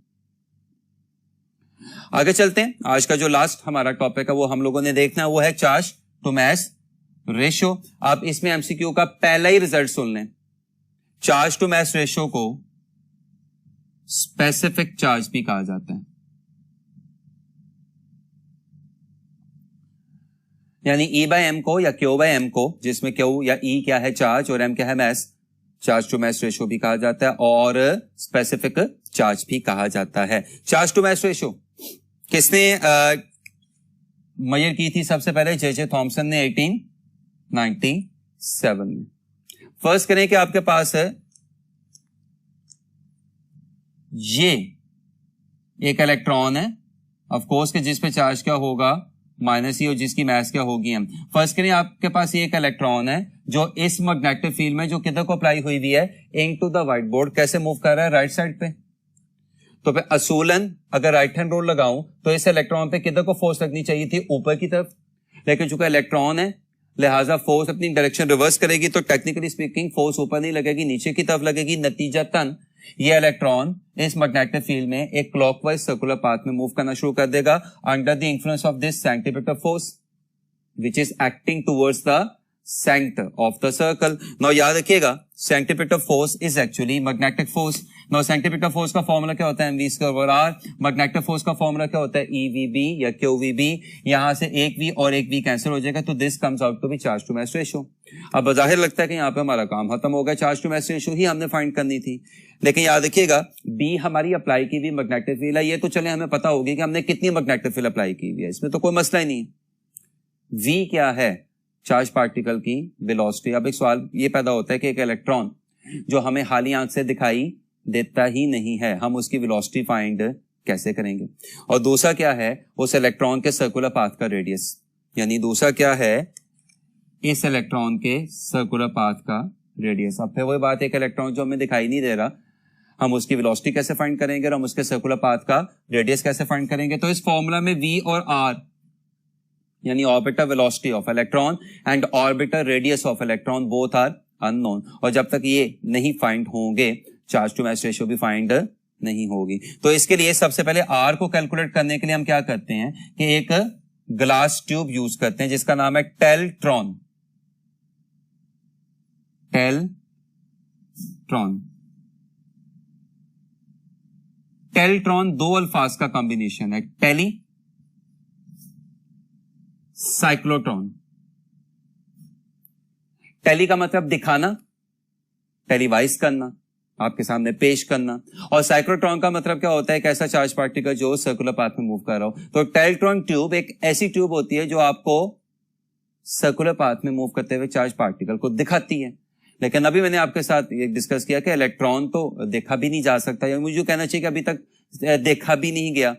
A: आगे चलते हैं। आज का जो लास्ट हमारा टॉपिक है वो हम लोगों ने देखना है, वो है चार्ज टू मास रेशियो। आप इसमें एमसीक्यू का पहला ही रिजल्ट सुन लें। चार्ज टू मास रेशियो को स्पेसिफिक चार्ज भी कहा जाता है, यानी E बाय एम को या Q बाय एम को, जिसमें Q या E क्या है? चार्ज, और M क्या है? मास, चार्ज टू मास रेशियो भी कहा जाता है और स्पेसिफिक चार्ज भी कहा जाता है। चार्ज टू मास रेशियो किसने मेजर की थी सबसे पहले? जे थॉमसन ने 1897 में। फर्स्ट करें कि आपके पास है ये एक इलेक्ट्रॉन है, ऑफ कोर्स कि जिस पे चार्ज क्या होगा? माइनस ई, और जिसकी मास क्या होगी? एम। फर्स्ट करें आपके पास ये एक इलेक्ट्रॉन है जो इस मैग्नेटिक फील्ड में जो किधर को अप्लाई हुई हुई है? Into the white board. कैसे मूव कर रहा है? राइट साइड पे। तो फिर असूलन अगर राइट हैंड रूल लगाऊं तो इस इलेक्ट्रॉन पे किधर को फोर्स लगनी चाहिए थी? ऊपर की तरफ। लेकिन चूंकि इलेक्ट्रॉन है लिहाजा फोर्स अपनी डायरेक्शन रिवर्स करेगी, तो टेक्निकली स्पीकिंग फोर्स ऊपर नहीं लगेगी, नीचे की तरफ लगेगी। नतीजतन ये इलेक्ट्रॉन इस मैग्नेटिक फील्ड में एक क्लॉकवाइज सर्कुलर पाथ में मूव करना शुरू कर देगा under the influence of this centimetre force which is acting towards the centre of the circle. Now याद रखिएगा, centimetre force is actually magnetic force. Now centimetre force का फॉर्मूला क्या होता है? mv square over r। Magnetic force का formula क्या होता है? evb या qvb। यहां से एक v और एक v कैंसिल हो जाएगा, तो this comes out to be charge to mass ratio. अब बजाहिर लगता है कि यहाँ पे हमारा काम खत्म हो गया, चार्ज टू मास रेशियो ही हमने फाइंड करनी थी। लेकिन याद रखिएगा, b हमारी अप्लाई की हुई मैग्नेटिक फील्ड है, ये तो चले हमें पता होगी कि हमने कितनी मैग्नेटिक फील्ड अप्लाई की हुई है, इसमें तो कोई मसला ही नहीं। v क्या है? चार्ज पार्टिकल की वेलोसिटी। अब एक सवाल ये पैदा होता है कि एक इलेक्ट्रॉन जो हमें हाली आंख से दिखाई देता ही नहीं है, हम उसकी वेलोसिटी फाइंड कैसे करेंगे? और दूसरा क्या है? उस इलेक्ट्रॉन के सर्कुलर पाथ का रेडियस, यानी दूसरा क्या है? इस इलेक्ट्रॉन के सर्कुलर पाथ का रेडियस। अब फिर वही बात, एक इलेक्ट्रॉन जो हमें दिखाई नहीं दे रहा, हम उसकी वेलोसिटी कैसे फाइंड करेंगे और हम उसके सर्कुलर पाथ का रेडियस कैसे फाइंड करेंगे? तो इस फॉर्मूला में v और r यानी orbiter velocity of electron and orbiter radius of electron both are unknown, और जब तक ये नहीं फाइंड होंगे चार्ज टू मास रेशियो भी फाइंड नहीं होगी। तो इसके लिए सबसे पहले r को कैलकुलेट करने के लिए हम क्या करते हैं कि एक ग्लास ट्यूब यूज करते हैं जिसका नाम है टेल्ट्रॉन। टेल्ट्रॉन दो अल्फाज का कॉम्बिनेशन है, टेली साइक्लोट्रॉन। टेली का मतलब दिखाना, टेलीवाइज करना, आपके सामने पेश करना, और साइक्लोट्रॉन का मतलब क्या होता है? एक ऐसा चार्ज पार्टिकल जो सर्कुलर पाथ में मूव कर रहा हो। तो टेल्ट्रॉन ट्यूब एक ऐसी ट्यूब होती है जो आपको सर्कुलर पाथ में मूव करते हुए चार्ज पार्टिकल को दिखाती है। लेकिन अभी मैंने आपके साथ ये डिस्कस किया कि इलेक्ट्रॉन तो देखा भी नहीं जा सकता, या मुझे कहना चाहिए कि अभी तक देखा भी नहीं गया,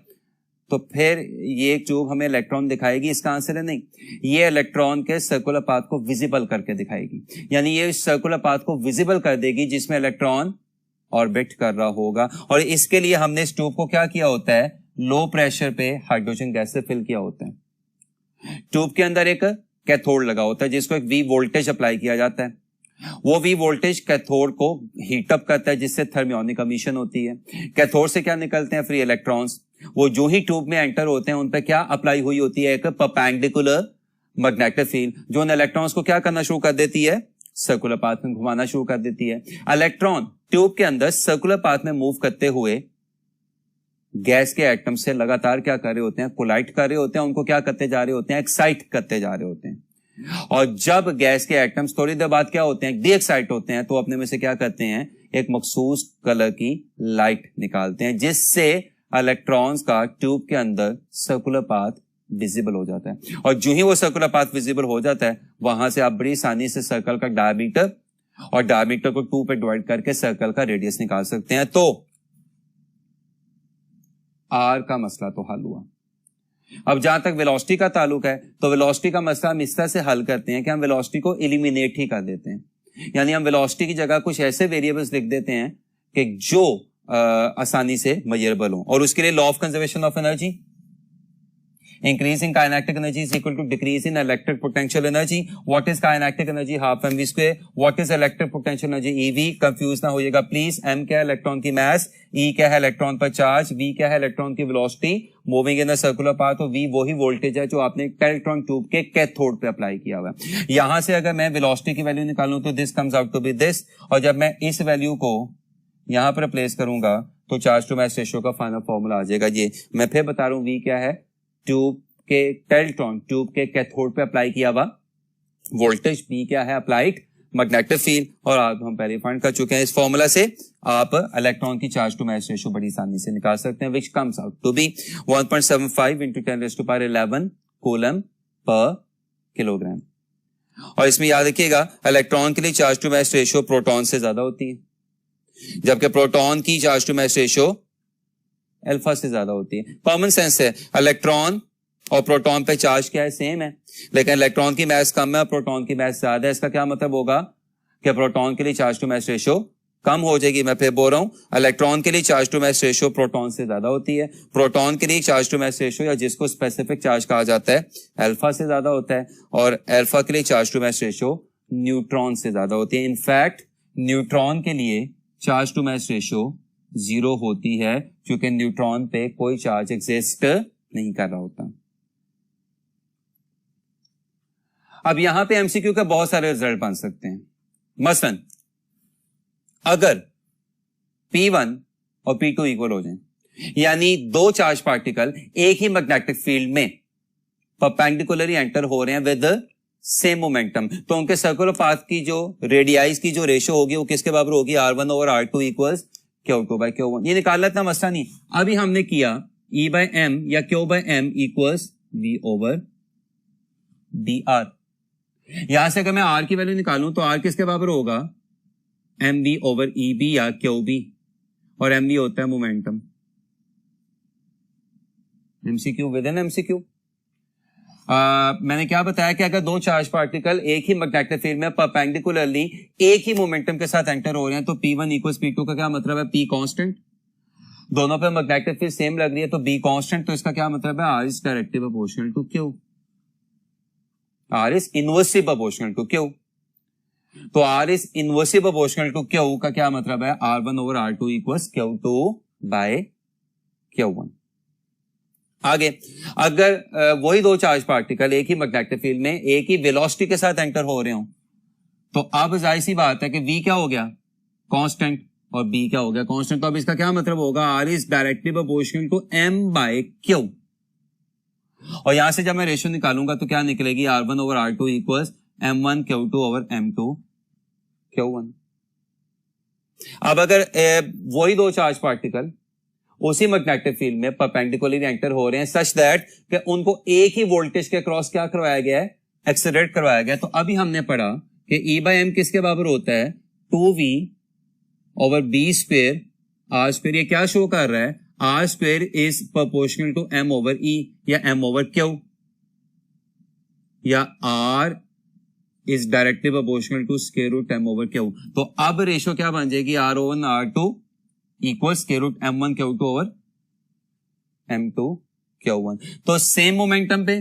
A: तो फिर ये ट्यूब हमें इलेक्ट्रॉन दिखाएगी? इसका आंसर है नहीं। ये इलेक्ट्रॉन के सर्कुलर पाथ को विजिबल करके दिखाएगी, यानी ये सर्कुलर पाथ को विजिबल कर देगी जिसमें इलेक्ट्रॉन ऑर्बिट कर रहा होगा। और इसके लिए हमने इस ट्यूब को क्या किया होता है? लो प्रेशर पे हाइड्रोजन गैस से फिल किया होता है। ट्यूब के अंदर एक कैथोड लगा होता है जिसको एक V वोल्टेज अप्लाई किया जाता है। वो V वोल्टेज कैथोड को हीटअप करता है जिससे थर्मियोनिक एमिशन होती है। कैथोड से क्या निकलते हैं? Free electrons. वो जो ही ट्यूब में एंटर होते हैं उन पे क्या अप्लाई हुई होती है? एक परपेंडिकुलर मैग्नेटिक फील्ड जो उन इलेक्ट्रॉन्स को क्या करना शुरू कर देती है? सर्कुलर पाथ में घुमाना शुरू कर देती है। इलेक्ट्रॉन ट्यूब के अंदर सर्कुलर पाथ में मूव करते हुए गैस के एटम से लगातार क्या कर रहे होते हैं? कोलाइड कर रहे होते हैं, उनको क्या करते जा रहे होते हैं? एक्साइट करते जा रहे होते हैं। और जब गैस के एटम्स थोड़ी देर बाद क्या होते हैं? डी एक्साइट होते हैं, तो अपने में से क्या करते हैं? एक मखसूस कलर की लाइट निकालते हैं जिससे इलेक्ट्रॉन्स का ट्यूब के अंदर सर्कुलर पाथ विजिबल हो जाता है। और जो ही वो सर्कुलर पाथ विजिबल हो जाता है वहां से आप बड़ी आसानी से सर्कल का डायमीटर और डायमीटर को 2 पे डिवाइड करके सर्कल का रेडियस निकाल सकते हैं। तो आर का मसला तो हल हुआ। अब जहां तक वेलोसिटी का ताल्लुक है तो वेलोसिटी का मसला हम इस तरह से हल करते हैं कि हम वेलोसिटी को एलिमिनेट ही कर देते हैं, यानी हम वेलोसिटी की जगह कुछ ऐसे वेरिएबल्स लिख देते हैं कि जो आसानी से मेजरेबल हो। और उसके लिए law of conservation of energy, increase in kinetic energy is equal to decrease in electric potential energy. What is kinetic energy? Half mv square. What is electric potential energy? ev. Confuse ना होइएगा please. m क्या है? Electron की मास. e क्या है? Electron पर charge. v क्या है? इलेक्ट्रॉन की velocity moving in a circular path. तो v वही वोल्टेज है जो आपने इलेक्ट्रॉन ट्यूब के कैथोड पे अप्लाई किया हुआ है. यहां से अगर मैं वेलोसिटी की वैल्यू निकालूं तो this comes out to be this, और जब मैं इस वैल्यू को यहां पर प्लेस करूंगा तो चार्ज टू मास रेशियो का फाइनल फॉर्मूला आ जाएगा ये. मैं फिर बता रहा हूं, v क्या है? ट्यूब के इलेक्ट्रॉन ट्यूब के कैथोड पे अप्लाई किया हुआ वोल्टेज. p क्या है? Applied magnetic field. और आप हम पहले फाइंड कर चुके हैं. इस फॉर्मूला से आप इलेक्ट्रॉन की चार्ज टू मास रेशियो बड़ी आसानी से निकाल सकते हैं, which comes out to be 1.75 into 10⁻11 coulomb per kilogram. और इसमें याद रखिएगा इलेक्ट्रॉन के लिए charge to mass ratio proton से ज्यादा होती है, जबकि प्रोटॉन की charge to mass ratio alpha से ज्यादा होती है. कॉमन सेंस है, इलेक्ट्रॉन और प्रोटॉन पे चार्ज क्या है? सेम है, लेकिन इलेक्ट्रॉन की मास कम है और प्रोटॉन की मास ज्यादा है. इसका क्या मतलब होगा कि प्रोटॉन के लिए चार्ज टू मास रेशियो कम हो जाएगी. मैं फिर बोल रहा हूं, इलेक्ट्रॉन के लिए charge to mass ratio proton से ज्यादा होती है. प्रोटॉन के लिए चार्ज टू मास रेशियो या जिसको स्पेसिफिक चार्ज कहा जाता है अल्फा से ज्यादा होता है, और अल्फा के लिए charge to mass ratio neutron से ज्यादा होती है. इनफैक्ट न्यूट्रॉन के लिए चार्ज टू मास रेशियो 0 होती है, क्योंकि न्यूट्रॉन पे कोई चार्ज एग्जिस्ट नहीं कर रहा होता. अब यहां पे एमसीक्यू के बहुत सारे रिजल्ट बन सकते हैं. मसलन अगर P1 और P2 इक्वल हो जाएं, यानी दो चार्ज पार्टिकल एक ही मैग्नेटिक फील्ड में परपेंडिकुलरली एंटर हो रहे हैं विद सेम मोमेंटम, तो उनके सर्कुलर पाथ की जो रेडियाइज की जो रेशियो होगी वो किसके बराबर होगी? R1 over R2 equals Q2 by Q1. ये निकालना इतना मसला नहीं. अभी हमने किया E by M या Q by M equals V over dr. यहां से अगर मैं R की वैल्यू निकालूं तो R किसके बराबर होगा? mv over EB या QB, और mv होता है momentum. MCQ with in MCQ. मैंने क्या बताया कि अगर दो चार्ज पार्टिकल एक ही मैग्नेटिक फील्ड में परपेंडिकुलरली एक ही मोमेंटम के साथ एंटर हो रहे हैं तो P1 इक्वल्स P2 का क्या मतलब है? P constant. दोनों पे मैग्नेटिक फील्ड सेम लग रही है तो B कांस्टेंट, तो इसका क्या मतलब है? R is directly proportional to Q. R is inversely proportional to Q. तो R is inversely proportional to Q का क्या मतलब है? R1 over R2 equals Q2 by Q1. आगे अगर वही दो चार्ज पार्टिकल एक ही मैग्नेटिक फील्ड में एक ही वेलोसिटी के साथ एंटर हो रहे हो तो अब जाहिर सी बात है कि V क्या हो गया? कांस्टेंट, और B क्या हो गया? कांस्टेंट. तो अब इसका क्या मतलब होगा? R is directly proportional to M by Q. और यहां से जब मैं रेशियो निकालूंगा तो क्या निकलेगी? R1 over R2 equals M1 Q2 over M2 Q1. अब अगर वही दो चार्ज पार्टिकल उसी मैग्नेटिक फील्ड में परपेंडिकुलरली एंटर हो रहे हैं सच दैट कि उनको एक ही वोल्टेज के क्रॉस क्या करवाया गया है? एक्सेलरेट करवाया गया. तो अभी हमने पढ़ा कि E by M किसके बराबर होता है? 2V over B square R square. ये क्या शो कर रहा है? R square is proportional to M over E या M over Q, या R is directly proportional to square root M over Q. तो अब रेशियो क्या बन जाएगी? R1 R2 equals square root M1 Q2 over M2 Q1. तो same momentum पे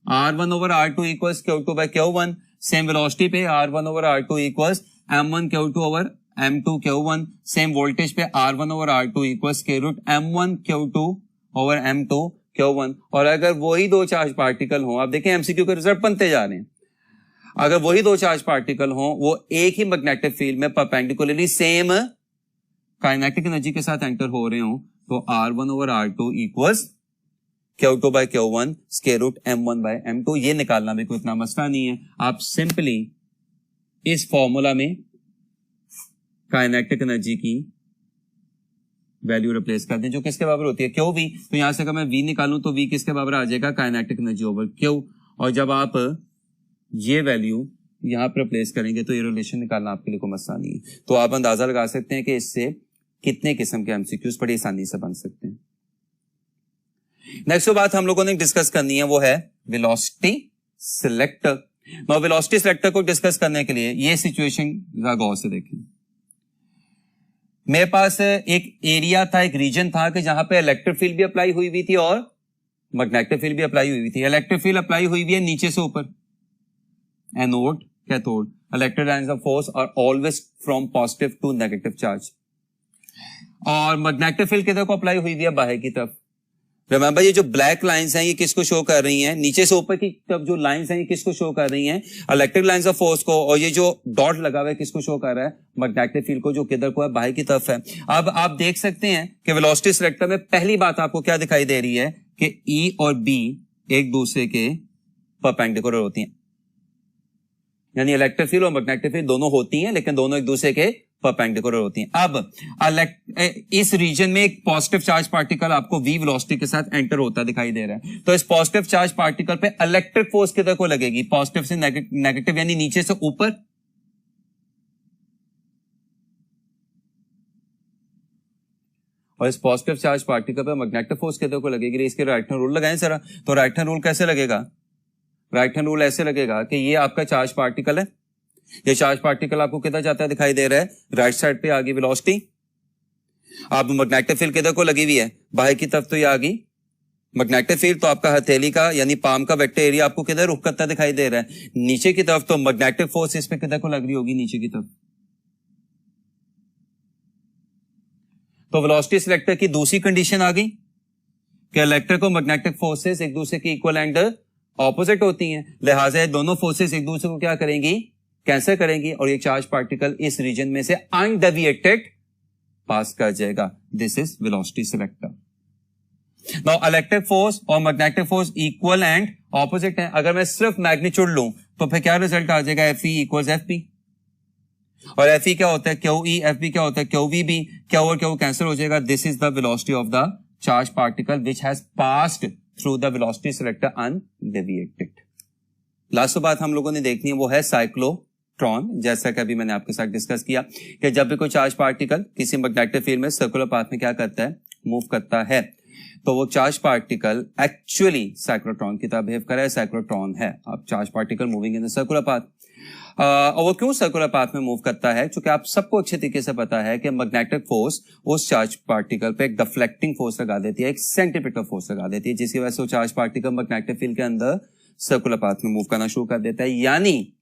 A: R1 over R2 equals Q2 by Q1, same velocity पे R1 over R2 equals M1 Q2 over M2 Q1, same voltage पे R1 over R2 equals square root M1 Q2 over M2 Q1. और अगर वही दो charge particle हो, आप देखें MCQ के रिजल्ट बनते जा रहे हैं, अगर वही दो चार्ज पार्टिकल हो वो एक ही मैग्नेटिक फील्ड में परपेंडिकुलरली सेम काइनेटिक एनर्जी के साथ एंटर हो रहे हो तो R1 over R2 equals Q2 by Q1 square root M1 by M2. ये निकालना भी कोई इतना मसला नहीं है. आप सिंपली इस फॉर्मूला में काइनेटिक एनर्जी की वैल्यू रिप्लेस कर दें जो किसके बराबर होती है? QV. तो यहां से अगर मैं V निकालूं तो V किसके बराबर आ जाएगा? Kinetic energy over Q. और जब आप ये वैल्यू यहां पर रिप्लेस करेंगे तो ये रिलेशन निकालना आपके लिए कोई मसला नहीं है. तो आप अंदाजा लगा सकते हैं कि इससे कितने किस्म के एमसीक्यूज बड़ी आसानी से बन सकते हैं. नेक्स्ट जो बात हम लोगों ने डिस्कस करनी है वो है velocity selector. Now velocity selector को डिस्कस करने के लिए ये सिचुएशन गौर से देखें. मेरे पास एक एरिया था, एक रीजन था कि जहां पे इलेक्ट्रिक फील्ड भी अप्लाई हुई थी और मैग्नेटिक फील्ड भी अप्लाई हुई थी। इलेक्ट्रिक फील्ड अप्लाई हुई भी है नीचे से ऊपर, anode cathode, electric lines of force are always from positive to negative charge. और मैग्नेटिक फील्ड किधर को अप्लाई हुई है? बाहर की तरफ। रिमेंबर ये जो ब्लैक लाइंस हैं ये किसको शो कर रही हैं? नीचे से ऊपर की तरफ जो लाइंस हैं ये किसको शो कर रही हैं? इलेक्ट्रिक लाइंस ऑफ फोर्स को। और ये जो डॉट लगा हुआ है किसको शो कर रहा है? मैग्नेटिक फील्ड को, जो किधर को है? बाहर की तरफ है। अब आप देख सकते हैं कि वेलोसिटी सिलेक्टर में पहली बात आपको क्या दिखाई दे रही है कि E और B एक दूसरे के परपेंडिकुलर होती हैं, यानी इलेक्ट्रिक फील्ड और मैग्नेटिक फील्ड दोनों होती हैं लेकिन दोनों एक दूसरे के परपेंडिकुलर होती हैं। अब इस रीजन में एक पॉजिटिव चार्ज पार्टिकल आपको v वेलोसिटी के साथ एंटर होता दिखाई दे रहा है। तो इस पॉजिटिव चार्ज पार्टिकल पे इलेक्ट्रिक फोर्स किधर को लगेगी? पॉजिटिव से नेगेटिव, यानी नीचे से ऊपर। और इस पॉजिटिव चार्ज पार्टिकल पे मैग्नेटिक फोर्स किधर को लगेगी? इसके राइट हैंड रूल लगाएं जरा। तो राइट हैंड रूल कैसे लगेगा? राइट हैंड रूल ऐसे लगेगा कि ये आपका चार्ज पार्टिकल है, ये चार्ज पार्टिकल आपको किधर जाता है दिखाई दे रहा है? राइट साइड पे आ गई वेलोसिटी। अब मैग्नेटिक फील्ड किधर को लगी हुई है? बाहर की तरफ। तो ये आ गई मैग्नेटिक फील्ड। तो आपका हथेली का यानी पाम का वेक्टर एरिया आपको किधर रुख करता दिखाई दे रहा है? नीचे की तरफ। तो मैग्नेटिक फोर्स इस पे किधर को लग रही होगी? नीचे की तरफ। तो वेलोसिटी सिलेक्टर की दूसरी कंडीशन आ गई कि इलेक्ट्रिक और मैग्नेटिक फोर्सेस एक दूसरे के इक्वल एंड ऑपोजिट होती हैं, लिहाजा दोनों फोर्सेस एक दूसरे को क्या करेंगी? कैंसिल करेंगी, और ये चार्ज पार्टिकल इस रीजन में से अनडेविएटेड पास कर जाएगा। This is velocity selector. Now electric force और magnetic force equal and opposite है। अगर मैं सिर्फ मैग्नीट्यूड लूं तो फिर क्या रिजल्ट आ जाएगा? Fe equals Fp। और Fe क्या होता है? QE। Fp क्या होता है? QVB। क्या और क्या कैंसिल हो जाएगा। This is the velocity of the charge particle which has passed through the velocity selector undeviated. Last बात हम लोगों ने देखनी है वो है साइक्लोट्रॉन। जैसा कि अभी मैंने आपके साथ डिस्कस किया कि जब भी कोई चार्ज पार्टिकल किसी मैग्नेटिक फील्ड में सर्कुलर पाथ में क्या करता है? मूव करता है, तो वो चार्ज पार्टिकल एक्चुअली साइक्लोट्रॉन की तरह बिहेव कर रहा है। साइक्लोट्रॉन है अब charge particle moving in the circular path. और वो क्यों सर्कुलर पाथ में मूव करता है? क्योंकि आप सबको अच्छे तरीके से पता है कि मैग्नेटिक फोर्स उस चार्ज पार्टिकल पे एक डिफ्लेक्टिंग फोर्स लगा देती है, एक सेंट्रीपिटल फोर्स लगा देती है, जिसकी वजह से वो चार्ज पार्टिकल मैग्नेटिक फील्ड के अंदर सर्कुलर पाथ में मूव करना शुरू कर देता है। यानी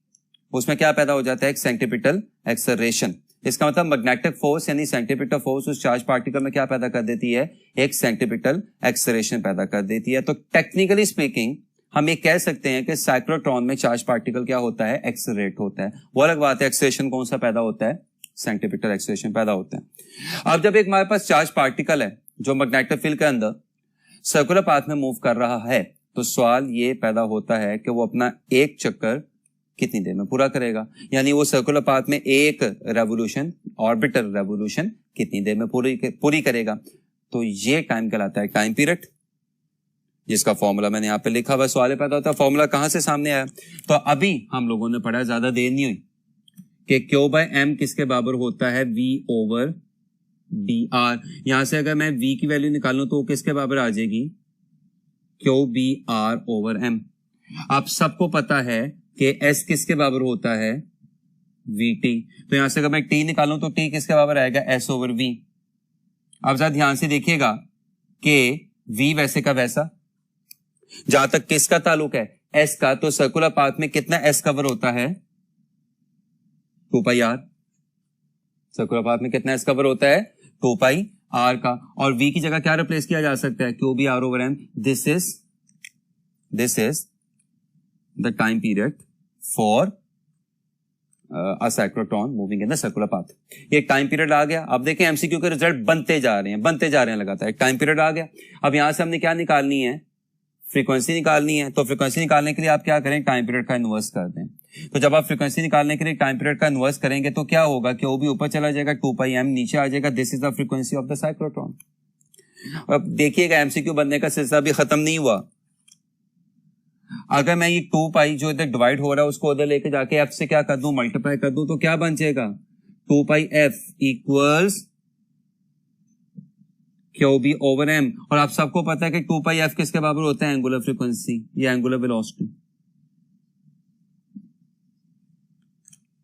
A: उसमें क्या पैदा हो जाता है? एक सेंट्रीपिटल एक्सेलरेशन। इसका मतलब मैग्नेटिक फोर्स यानी सेंट्रीपिटल फोर्स उस चार्ज पार्टिकल में क्या पैदा कर देती है? एक सेंट्रीपिटल एक्सेलरेशन पैदा कर देती है। तो टेक्निकली स्पीकिंग हम ये कह सकते हैं कि साइक्लोट्रॉन में चार्ज पार्टिकल क्या होता है? एक्सेलरेट होता है। वो अलग बात है एक्सेलरेशन कौन सा पैदा होता है? सेंट्रीपिटल एक्सेलरेशन पैदा होता है। अब जब एक हमारे पास चार्ज पार्टिकल है जो मैग्नेटिक फील्ड के अंदर सर्कुलर पाथ में मूव कर रहा है, तो सवाल ये पैदा होता है कि वो अपना एक चक्कर कितनी देर में पूरा करेगा, यानी वो सर्कुलर पाथ में एक रेवोल्यूशन, ऑर्बिटल रेवोल्यूशन कितनी देर में पूरी करेगा। तो ये टाइम कहलाता है टाइम पीरियड, जिसका फॉर्मूला मैंने यहाँ पे लिखा हुआ। सवाल पैदा होता है फॉर्मूला कहां से सामने आया? तो अभी हम लोगों ने पढ़ा, ज्यादा देर नहीं हुई, कि Q/M किसके बराबर होता है? V/dr। यहां से अगर मैं V की वैल्यू निकालूं तो वो किसके बराबर आ जाएगी? QBr/M। आप सबको पता है कि S किसके बराबर होता है? VT। तो यहां से अगर मैं T निकालूं तो T किसके बराबर आएगा? S/V। अब जरा ध्यान से देखिएगा कि V वैसे का वैसा, जहां तक किसका ताल्लुक है? S का। तो सर्कुलर पाथ में कितना S कवर होता है? 2πr। सर्कुलर पाथ में कितना S कवर होता है? 2πr का। और V की जगह क्या रिप्लेस किया जा सकता है? QBr/M। This is the time period for a cyclotron moving in the circular path. ये टाइम पीरियड आ गया। अब देखें एमसीक्यू के रिजल्ट बनते जा रहे हैं लगातार। टाइम पीरियड आ गया। अब यहां से हमने क्या निकालनी है? फ्रीक्वेंसी निकालनी है। तो फ्रीक्वेंसी निकालने के लिए आप क्या करें? टाइम पीरियड का इनवर्स कर दें। तो जब आप फ्रीक्वेंसी निकालने के लिए टाइम पीरियड का इनवर्स करेंगे तो क्या होगा? कि वो भी ऊपर चला जाएगा, 2πm नीचे आ जाएगा। This is the frequency of the cyclotron. अब देखिएगा एमसीक्यू बनने का सिलसिला भी खत्म नहीं हुआ। अगर मैं ये 2π जो इधर डिवाइड हो रहा है उसको उधर लेके जाके f से क्या कर दूं? मल्टीप्लाई कर दूं, तो क्या बन जाएगा? 2πf equals QB/M। और आप सबको पता है कि 2πf किसके बराबर होता है? एंगुलर फ्रीक्वेंसी या एंगुलर वेलोसिटी।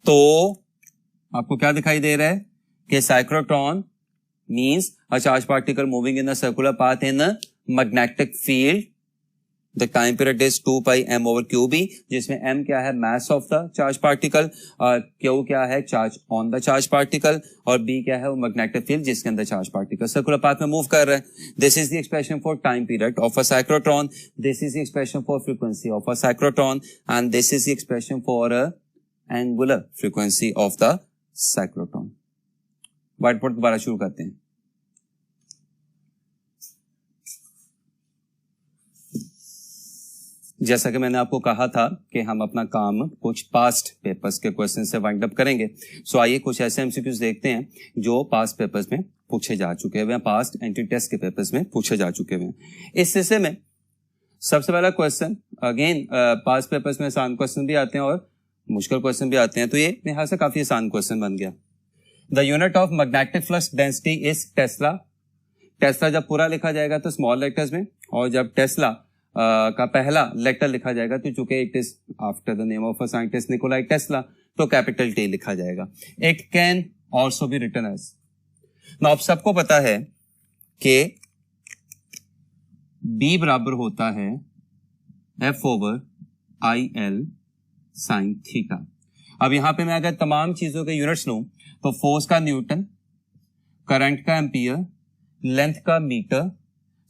A: तो आपको क्या दिखाई दे रहा है? कि cyclotron means a charge particle moving in a circular path in a magnetic field the time period is 2 pi m over QB, जिसमें m क्या है, mass of the charge particle, और Q क्या है, charge on the charge particle, और B क्या है, वो मैग्नेटिक फील्ड जिसके अंदर चार्ज पार्टिकल सर्कुलर पाथ में मूव कर रहा है। This is the expression for time period of a cyclotron, this is the expression for frequency of a cyclotron, and this is the expression for angular frequency of the cyclotron. White board दोबारा शुरू करते हैं। जैसा कि मैंने आपको कहा था कि हम अपना काम कुछ पास्ट पेपर्स के क्वेश्चन से वाइंड अप करेंगे। सो आइए कुछ ऐसे एमसीक्यूज देखते हैं जो पास्ट पेपर्स में पूछे जा चुके हुए हैं, पास्ट एंट्री टेस्ट के पेपर्स में पूछे जा चुके हुए हैं। इस हिस्से में सबसे पहला क्वेश्चन, अगेन पास्ट पेपर्स में आसान क्वेश्चन भी आते हैं और मुश्किल क्वेश्चन भी आते हैं, तो ये मेरे ख्याल से काफी आसान क्वेश्चन बन गया। The unit of magnetic flux density is Tesla. Tesla जब पूरा लिखा जाएगा तो स्मॉल लेटर्स में, और जब टेस्ला का पहला लेटर लिखा जाएगा तो चूंकि it is after the name of a scientist Nikolai Tesla, तो कैपिटल टी लिखा जाएगा। It can also be written as, आप सबको पता है कि B बराबर होता है F over IL sine theta. अब यहां पे मैं अगर तमाम चीजों के यूनिट्स लूं तो फोर्स का न्यूटन, करंट का एम्पियर, लेंथ का मीटर,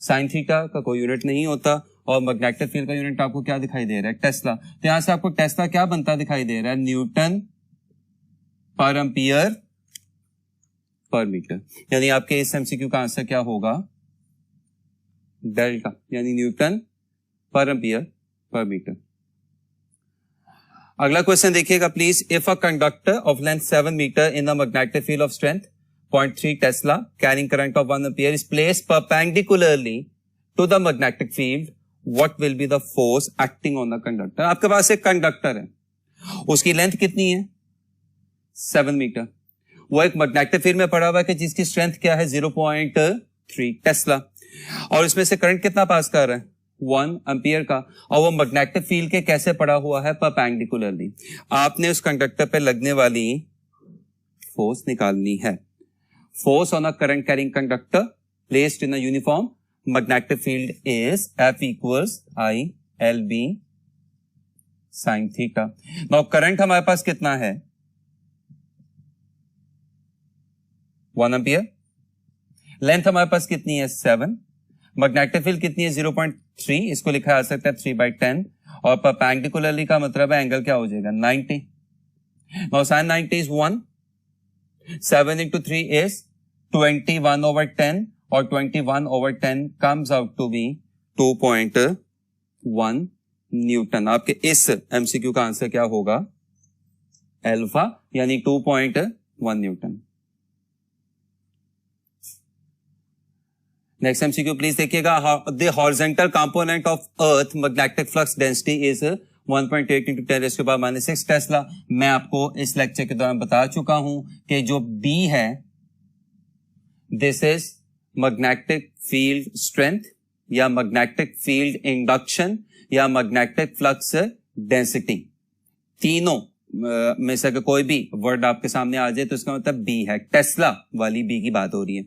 A: साइन थीटा का कोई यूनिट नहीं होता, और मैग्नेटिक फील्ड का यूनिट आपको क्या दिखाई दे रहा है, टेस्ला। तो यहां से आपको टेस्ला क्या बनता दिखाई दे रहा है, न्यूटन पर एम्पियर पर मीटर। यानी आपके इस एमसीक्यू का आंसर क्या होगा, डेल्टा, यानी न्यूटन पर एम्पियर पर मीटर। अगला क्वेश्चन देखिएगा please. If a conductor of length 7 metre in the magnetic field of strength 0.3 tesla carrying current of 1 ampere is placed perpendicularly to the magnetic field, what will be the force acting on the conductor। आपके पास एक conductor है, उसकी length कितनी है, 7 metre, वो एक magnetic field में पड़ा हुआ है कि जिसकी स्ट्रेंथ क्या है, 0.3 टेस्ला, और इसमें से करंट कितना पास कर रहा है, 1 एम्पियर का, और वो मैग्नेटिक फील्ड के कैसे पड़ा हुआ है, परपेंडिकुलरली। आपने उस कंडक्टर पे लगने वाली फोर्स निकालनी है। Force on a current carrying conductor placed in a uniform magnetic field is F equals ILB sin theta। Now current हमारे पास कितना है, 1 एम्पियर, लेंथ हमारे पास कितनी है, 7, मैग्नेटिक फील्ड कितनी है, 0.3, इसको लिखा जा सकता है 3/10, और परपेंडिकुलरली का मतलब है एंगल क्या हो जाएगा, 90। Now sin 90 is 1, 7 into 3 is 21/10, और 21/10 comes out to be 2.1 Newton. आपके इस एमसीक्यू का आंसर क्या होगा, अल्फा, यानी 2.1 न्यूटन। नेक्स्ट एमसीक्यू प्लीज देखिएगा। The horizontal component of earth magnetic flux density is 1.8 into 10⁻⁻6 Tesla. मैं आपको इस लेक्चर के दौरान बता चुका हूं कि जो B है, this is magnetic field strength, या मैग्नेटिक फील्ड इंडक्शन, या मैग्नेटिक फ्लक्स डेंसिटी। तीनों में से अगर कोई भी वर्ड आपके सामने आ जाए तो इसका मतलब B है, टेस्ला वाली B की बात हो रही है।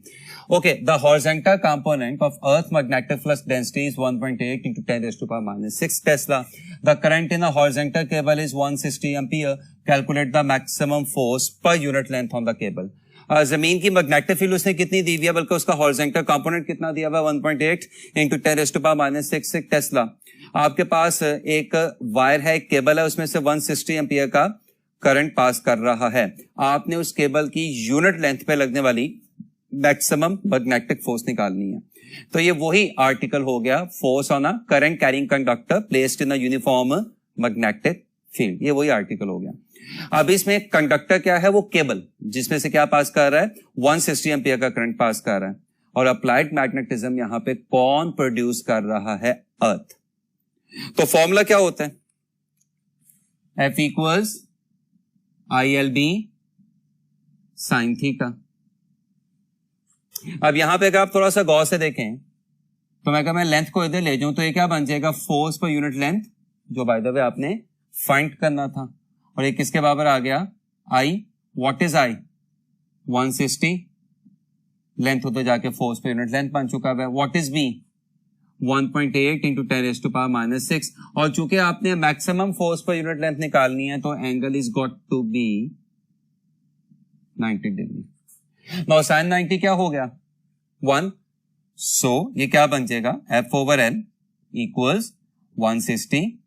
A: Okay, the horizontal component of earth magnetic flux density is 1.8 into 10⁻⁻6 Tesla. The current in a horizontal cable is 160 ampere. Calculate the maximum force per unit length on the cable. जमीन की magnetic field उसने कितनी दी हुई है, बल्कि उसका horizontal component कितना दिया हुआ है, 1.8 into 10⁻⁻6 टेस्ला। आपके पास एक वायर है, एक केबल है, उसमें से 160 एम्पियर का करंट पास कर रहा है। आपने उस केबल की यूनिट लेंथ पे लगने वाली मैक्सिमम मैग्नेटिक फोर्स निकालनी है। तो ये वही आर्टिकल हो गया, force on a current carrying conductor placed in a uniform magnetic field, ये वही आर्टिकल हो गया। अब इसमें कंडक्टर क्या है, वो केबल, जिसमें से क्या पास कर रहा है, 160 एम्पियर का करंट पास कर रहा है, और अप्लाइड मैग्नेटिज्म यहां पे कौन प्रोड्यूस कर रहा है, अर्थ। तो फॉर्मूला क्या होता है, F equals ILB sin theta. अब यहां पे अगर आप थोड़ा सा गौर से देखें तो मैं लेंथ को इधर ले जाऊं तो ये क्या बन जाएगा, फोर्स पर यूनिट लेंथ, जो बाय द वे आपने फाइंड करना था, और ये किसके बराबर आ गया, I। What is I, 160, length होते जाके फोर्स पर यूनिट लेंथ बन चुका है। व्हाट इज B, 1.8 इंटू 10⁻⁻�6 और चूंकि आपने maximum force per unit length निकालनी है तो angle is got to be 90 degree. Now sin 90 क्या हो गया 1, सो ये क्या बन जाएगा F/L equals 160।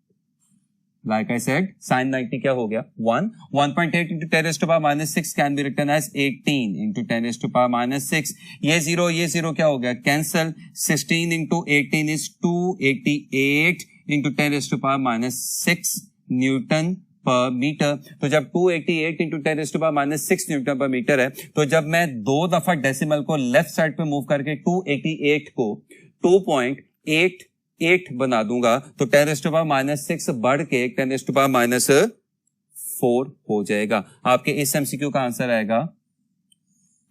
A: Like I said, sin 90 क्या हो गया 1, 1.8 into 10⁻⁻�6 can be written as 18 into 10⁻⁻�6। ये जीरो क्या हो गया cancel. 16 into 18 is 288 into 10⁻⁻6 Newton पर मीटर। तो जब 288 into 10⁻⁻6 न्यूटन पर मीटर है तो जब मैं 2 दफा डेसिमल को लेफ्ट साइड पे मूव करके 288 को 2.88 बना दूंगा तो 10⁻⁻6 बढ़ के 10⁻⁻4 हो जाएगा। आपके इस एमसीक्यू का आंसर आएगा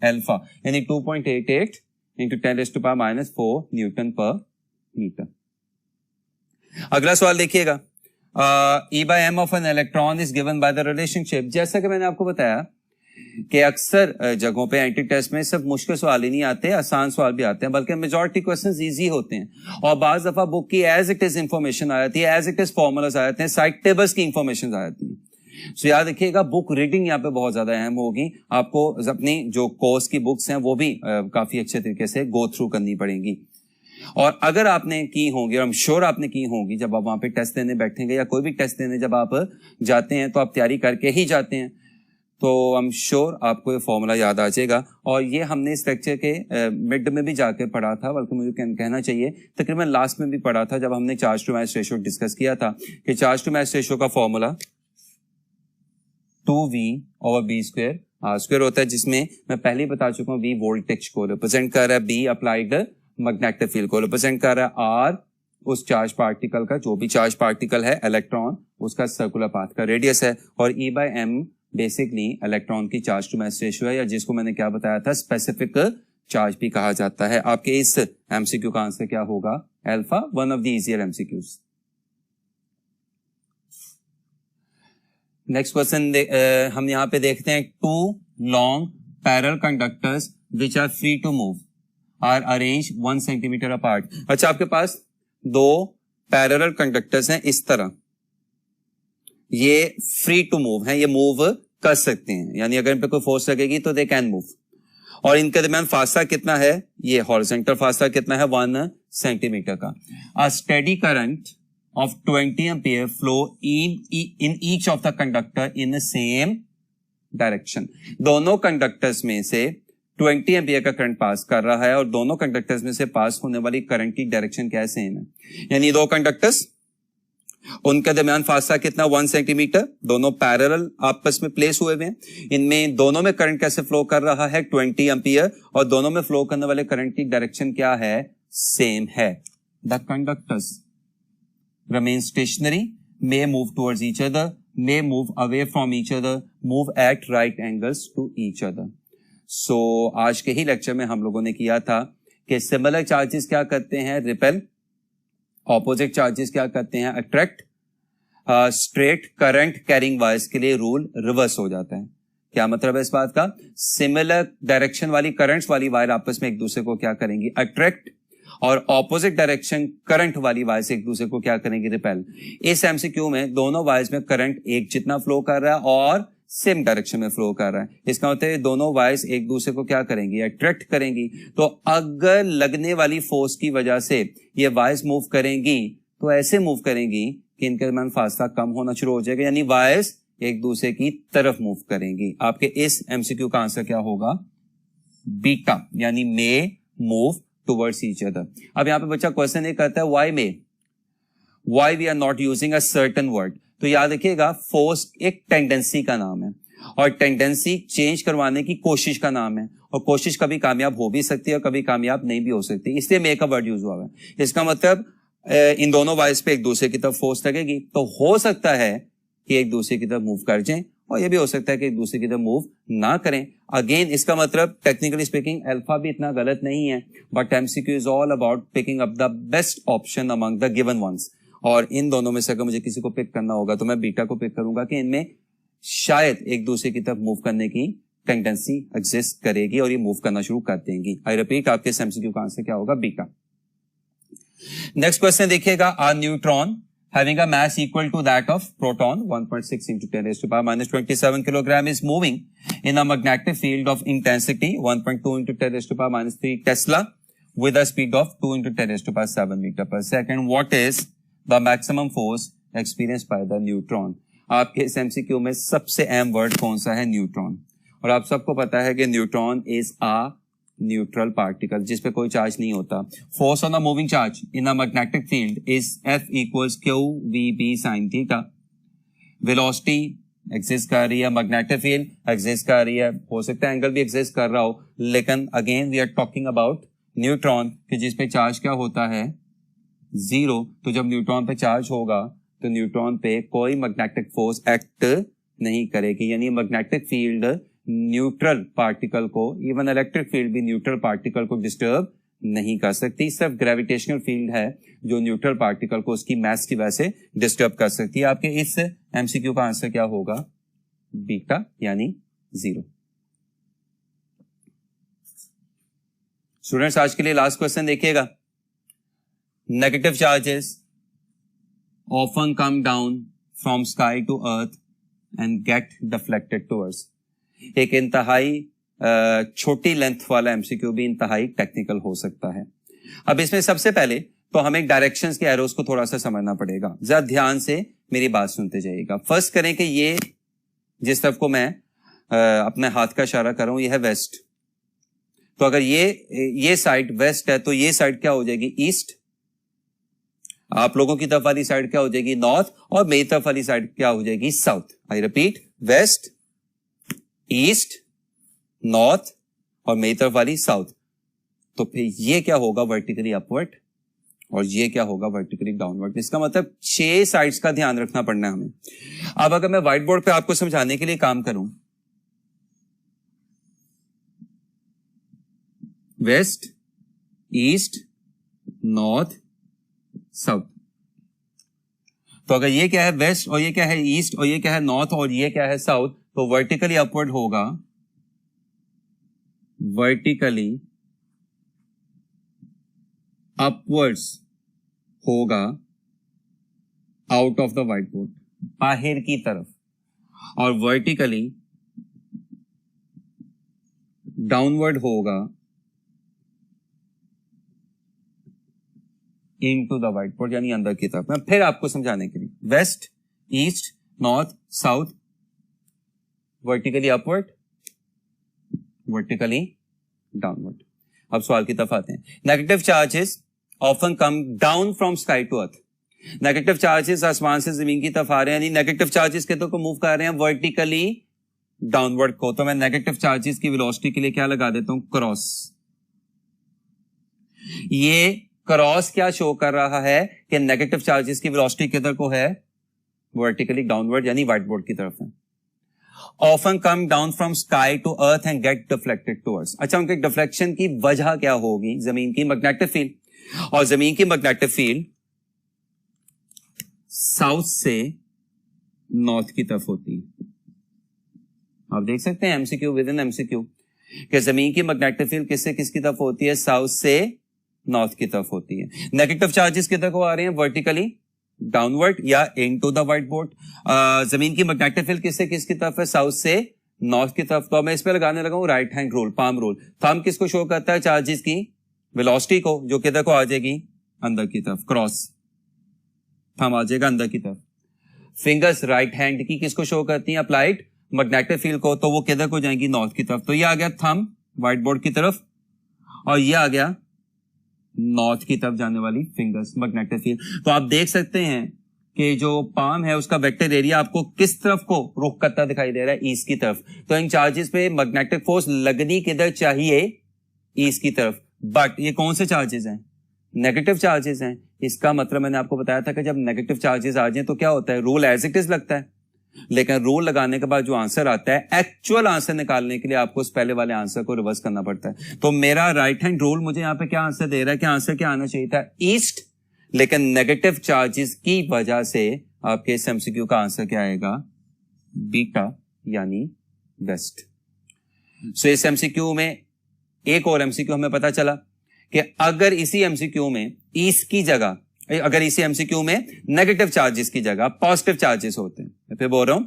A: अल्फा, यानी 2.88 into 10⁻⁻4 न्यूटन पर मीटर। अगला सवाल देखिएगा, E by m of an electron is given by the relationship। जैसा कि मैंने आपको बताया कि अक्सर जगहों पे एंटी टेस्ट में सब मुश्किल सवाल ही नहीं आते, आसान सवाल भी आते हैं, बल्कि मेजॉरिटी क्वेश्चंस इजी होते हैं और बाज दफा बुक की एज इट इज इंफॉर्मेशन आ जाती है, एज इट इज फॉर्मूलाज आ जाते हैं, साइड टेबल्स की इंफॉर्मेशन आ जाती है। सो याद रखिएगा बुक रीडिंग यहाँ पे बहुत ज्यादा अहम होगी। आपको अपनी जो कोर्स की बुक्स हैं वो भी काफी अच्छे तरीके से गो थ्रू करनी पड़ेंगी। और अगर आपने की होंगी, और I'm श्योर आपने की होंगी, जब आप वहां पे टेस्ट देने बैठेंगे या कोई भी टेस्ट देने जब आप जाते हैं तो आप तैयारी करके ही जाते हैं, तो I'm श्योर आपको ये फॉर्मूला याद आ जाएगा। और ये हमने इस लेक्चर के मिड में भी जाके पढ़ा था, बल्कि मुझे कहना चाहिए तकरीबन लास्ट में भी पढ़ा था, जब हमने charge to mass ratio discuss किया था कि चार्ज टू मास रेशियो का फॉर्मूला 2V/b² r² होता है, जिसमें मैं पहले ही बता चुका हूँ V वोल्टेज को रिप्रेजेंट कर रहा है, B अप्लाइड मैग्नेटिक फील्ड को रिप्रेजेंट कर रहा है, R उस चार्ज पार्टिकल का, जो भी चार्ज पार्टिकल है इलेक्ट्रॉन, उसका सर्कुलर पाथ का रेडियस है, और E/m बेसिकली इलेक्ट्रॉन की चार्ज टू मास रेशियो है, या जिसको मैंने क्या बताया था स्पेसिफिक चार्ज भी कहा जाता है। आपके इस एमसीक्यू का आंसर क्या होगा alpha, one of the easier MCQs. Next question हम यहां पे देखते हैं, 2 long parallel conductors which are free to move are arrange 1 centimetre apart. अच्छा, आपके पास 2 पैरेलल कंडक्टर्स हैं इस तरह, ये फ्री टू मूव है, ये मूव कर सकते हैं, यानी अगर इन पे कोई फोर्स लगेगी तो दे कैन मूव। और इनके दरमियान फासला कितना है, ये हॉरिजॉन्टल फासला कितना है 1 सेंटीमीटर का। A steady current of 20 ampere flow in each of the conductor in the same direction। दोनों कंडक्टर्स में से 20 एम्पियर का करंट पास कर रहा है और दोनों कंडक्टर्स में से पास होने वाली करंट की डायरेक्शन क्या है, सेम है। यानी 2 कंडक्टर्स, उनके दरमियान फासला कितना 1 सेंटीमीटर, दोनों पैरेलल आपस में प्लेस हुए हुए हैं, इनमें दोनों में करंट कैसे फ्लो कर रहा है 20 एम्पियर, और दोनों में फ्लो करने वाले करंट की डायरेक्शन क्या है, सेम है। The conductors remain stationary, may move towards each other, may move away from each other, move at right angles to each other। So आज के ही लेक्चर में हम लोगों ने किया था कि सिमिलर चार्जेस क्या करते हैं, रिपेल, ऑपोजिट चार्जेस क्या करते हैं, attract. Straight current carrying wires के लिए रूल रिवर्स हो जाता है। क्या मतलब है इस बात का, सिमिलर डायरेक्शन वाली करंट्स वाली वायर आपस में एक दूसरे को क्या करेंगी, अट्रैक्ट, और ऑपोजिट डायरेक्शन करंट वाली वायर्स एक दूसरे को क्या करेंगे, रिपेल। इस एमसीक्यू में दोनों वायर्स में करंट एक जितना फ्लो कर रहा है और सेम डायरेक्शन में फ्लो कर रहा है, इसका मतलब है दोनों वायर्स एक दूसरे को क्या करेंगी, अट्रैक्ट करेंगी। तो अगर लगने वाली फोर्स की वजह से ये वायर्स मूव करेंगी तो ऐसे मूव करेंगी कि इनके दरमियान फासला कम होना शुरू हो जाएगा, यानी वायर्स एक दूसरे की तरफ मूव करेंगी। आपके इस एमसीक्यू का आंसर क्या होगा, बीटा, यानी मे मूव towards each other। अब यहां पे बच्चा क्वेश्चन ये करता है why we are not using a certain word। तो याद रखिएगा फोर्स एक टेंडेंसी का नाम है और टेंडेंसी चेंज करवाने की कोशिश का नाम है, और कोशिश कभी कामयाब हो भी सकती है और कभी कामयाब नहीं भी हो सकती, इसलिए मे का वर्ड यूज हुआ है। इसका मतलब इन दोनों वायर्स पे एक दूसरे की तरफ फोर्स लगेगी, तो हो सकता है कि एक दूसरे की तरफ मूव कर जाएं, और ये भी हो सकता है कि एक दूसरे की तरफ मूव ना करें। अगेन इसका मतलब टेक्निकली स्पीकिंग अल्फा भी इतना गलत नहीं है, but MCQ is all about picking up the best option among the given ones. और इन दोनों में से अगर मुझे किसी को पिक करना होगा तो मैं बीटा को पिक करूंगा कि इनमें शायद एक दूसरे की तरफ मूव करने की टेंडेंसी एग्जिस्ट करेगी और ये मूव करना शुरू कर देंगी। आई रिपीट, आपके एमसीक्यू का आंसर क्या होगा, बीटा। नेक्स्ट क्वेश्चन देखिएगा, आ neutron having a mass equal to that of proton 1.6 into 10 raised to power minus 27 kilogram is moving in a magnetic field of intensity 1.2 into 10 raised to power minus 3 Tesla with a speed of 2 into 10 raised to power 7 meter per second. What is the maximum force experienced by the neutron? आपके इस MCQ में सबसे अहम word कौन सा है? Neutron. और आप सबको पता है कि neutron is a neutral particle जिसपे कोई चार्ज नहीं होता। Force on the moving charge in a magnetic field is F equals Q V B sine theta. Velocity exist कर रही है, मैग्नेटिक फील्ड एग्जिस्ट कर रही है, हो सकता है एंगल भी एग्जिस्ट कर रहा हो, लेकिन again we are talking about neutron कि जिसपे चार्ज क्या होता है? जीरो। तो जब न्यूट्रॉन पे चार्ज होगा तो न्यूट्रॉन पे कोई मैग्नेटिक फोर्स एक्ट नहीं करेगी, यानी मैग्नेटिक फील्ड न्यूट्रल पार्टिकल को, इवन इलेक्ट्रिक फील्ड भी न्यूट्रल पार्टिकल को डिस्टर्ब नहीं कर सकती। सिर्फ ग्रेविटेशनल फील्ड है जो न्यूट्रल पार्टिकल को उसकी मास की वजह से डिस्टर्ब कर सकती है। आपके इस एमसीक्यू का आंसर क्या होगा? बीटा यानी जीरो। स्टूडेंट्स आज के लिए लास्ट क्वेश्चन देखिएगा। Negative charges often come down from sky to earth and get deflected to earth. एक इंतहाई छोटी लेंथ वाला एमसीक्यू भी इंतहाई टेक्निकल हो सकता है। अब इसमें सबसे पहले तो हमें डायरेक्शंस के एरोस को थोड़ा सा समझना पड़ेगा। जरा ध्यान से मेरी बात सुनते जाइएगा। फर्स्ट करें कि ये जिस तरफ को मैं अपने हाथ का इशारा कर रहा हूं, ये है वेस्ट। तो अगर ये साइड वेस्ट है तो ये साइड क्या हो जाएगी? ईस्ट। आप लोगों की तरफ वाली साइड क्या हो जाएगी? नॉर्थ। और मेरी तरफ वाली साइड क्या हो जाएगी? South. I repeat, west, east, north और मेरी तरफ वाली साउथ। तो फिर ये क्या होगा? वर्टिकली अपवर्ड और ये क्या होगा? Vertically downward. इसका मतलब 6 साइड्स का ध्यान रखना पड़ना है हमें। अब अगर मैं व्हाइट बोर्ड पे आपको समझाने के लिए काम करूं, वेस्ट, ईस्ट, नॉर्थ, साउथ। तो अगर ये क्या है? वेस्ट और ये क्या है? ईस्ट और ये क्या है? नॉर्थ और ये क्या है? साउथ। तो वर्टिकली अपवर्ड होगा, वर्टिकली अपवर्ड्स होगा out of the white board, बाहर की तरफ, और वर्टिकली डाउनवर्ड होगा इनटू द व्हाइट बोर्ड, यानी अंदर की तरफ। मैं फिर आपको समझाने के लिए, west, east, north, south, vertically upward, vertically downward. अब सवाल की तरफ आते हैं। Negative charges often come down from sky to earth. Negative charges आसमान से जमीन की तरफ आ रहे हैं, यानी नेगेटिव चार्जेस के तो को मूव कर रहे हैं वर्टिकली डाउनवर्ड को। तो मैं नेगेटिव चार्जेस की वेलोसिटी के लिए क्या लगा देता हूं? क्रॉस। ये क्रॉस क्या शो कर रहा है कि नेगेटिव चार्जेस की वेलोसिटी किधर को है? वर्टिकली डाउनवर्ड, यानी व्हाइट बोर्ड की तरफ है। Often come down from sky to earth and get deflected to earth. अच्छा, उनके डिफ्लेक्शन की वजह क्या होगी? जमीन की मैग्नेटिक फील्ड, और जमीन की मैग्नेटिक फील्ड साउथ से नॉर्थ की तरफ होती है। आप देख सकते हैं एमसीक्यू विद इन एमसीक्यू कि जमीन की मैग्नेटिक फील्ड किससे किसकी तरफ होती है? साउथ से नॉर्थ की तरफ होती है। नेगेटिव चार्जेस किधर को आ रहे हैं? वर्टिकली डाउनवर्ड या इनटू द व्हाइट बोर्ड। जमीन की मैग्नेटिक फील्ड किससे किसकी तरफ है? साउथ से नॉर्थ की तरफ। तो मैं इस पे लगाने लगा हूं right hand rule, palm rule. Thumb किसको शो करता है? चार्जेस की वेलोसिटी को, जो किधर को आ जाएगी? अंदर की तरफ, क्रॉस। थंब आ जाएगा अंदर की तरफ। फिंगर्स राइट हैंड की किसको शो करती हैं? अप्लाइड मैग्नेटिक फील्ड को, तो वो किधर को जाएंगी? नॉर्थ की तरफ। तो ये आ गया थंब व्हाइट बोर्ड की तरफ, और ये आ गया नॉर्थ की तरफ जाने वाली फिंगर्स मैग्नेटिक फील्ड। तो आप देख सकते हैं कि जो पाम है उसका वेक्टर एरिया आपको किस तरफ को रुख करता दिखाई दे रहा है? ईस्ट की तरफ। तो इन चार्जेस पे मैग्नेटिक फोर्स लगनी किधर चाहिए? ईस्ट की तरफ। बट ये कौन से चार्जेस हैं? नेगेटिव चार्जेस हैं। इसका मतलब मैंने आपको बताया था कि जब नेगेटिव चार्जेस आ जाए तो क्या होता है? रूल एज इट इज लगता है, लेकिन रूल लगाने के बाद जो आंसर आता है, एक्चुअल आंसर निकालने के लिए आपको उस पहले वाले आंसर को रिवर्स करना पड़ता है। तो मेरा राइट हैंड रूल मुझे यहाँ पे क्या आंसर दे रहा है कि आंसर क्या आना चाहिए था? ईस्ट, लेकिन नेगेटिव चार्जेस की वजह से आपके इस एमसीक्यू का आंसर क्या आएगा? बीटा यानी वेस्ट। सो इस एमसीक्यू में एक और एमसीक्यू हमें पता चला कि अगर इसी एमसीक्यू में ईस्ट की जगह, अगर इसी एमसीक्यू में नेगेटिव चार्जेस की जगह पॉजिटिव चार्जेस होते हैं, मैं फिर बोल रहा हूं,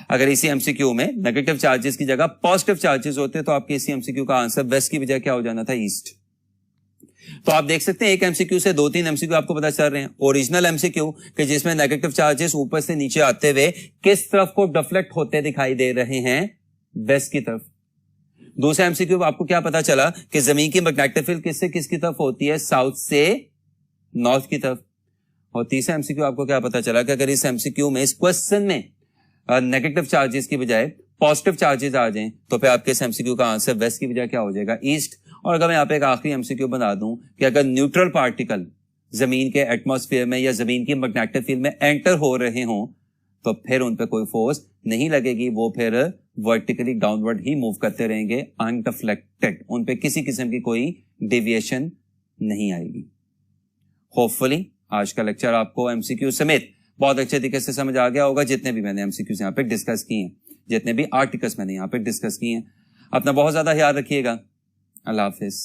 A: अगर इसी एमसीक्यू में नेगेटिव चार्जेस की जगह पॉजिटिव चार्जेस होते तो आपके इसी एमसीक्यू का आंसर वेस्ट की बजाय क्या हो जाना था, ईस्ट। तो आप देख सकते हैं एक एमसीक्यू से 2-3 एमसीक्यू आपको पता चल रहे हैं। ओरिजिनल एमसीक्यू कि जिसमें नेगेटिव चार्जेस ऊपर से नीचे आते हुए किस तरफ को डिफ्लेक्ट होते दिखाई दे रहे हैं, वेस्ट की तरफ। दूसरा एमसीक्यू आपको क्या पता चला कि जमीन की मैग्नेटिक फील्ड किससे किसकी तरफ होती है, साउथ से नॉर्थ की तरफ। और तीसरा एमसीक्यू आपको क्या पता चला कि अगर इस एमसीक्यू में, इस क्वेश्चन में नेगेटिव चार्जेस की बजाय पॉजिटिव चार्जेस आ जाएं तो फिर आपके इस एमसीक्यू का आंसर वेस्ट की बजाय क्या हो जाएगा, ईस्ट। और अगर मैं यहाँ पे एक आखिरी एमसीक्यू बना दूं कि अगर न्यूट्रल पार्टिकल जमीन के एटमॉस्फेयर में या जमीन की मैग्नेटिक फील्ड में एंटर हो रहे हों तो फिर उन पे कोई फोर्स नहीं लगेगी, वो फिर वर्टिकली डाउनवर्ड ही मूव करते रहेंगे अनडिफ्लेक्टेड, उन पे किसी किस्म की कोई डेविएशन नहीं आएगी। होपफुली आज का लेक्चर आपको एमसीक्यू समेत बहुत अच्छे तरीके से समझ आ गया होगा, जितने भी मैंने एमसीक्यूज यहाँ पे डिस्कस किए हैं, जितने भी आर्टिकल्स मैंने यहाँ पे डिस्कस किए हैं। अपना बहुत ज्यादा ख्याल रखिएगा। अल्लाह हाफिज।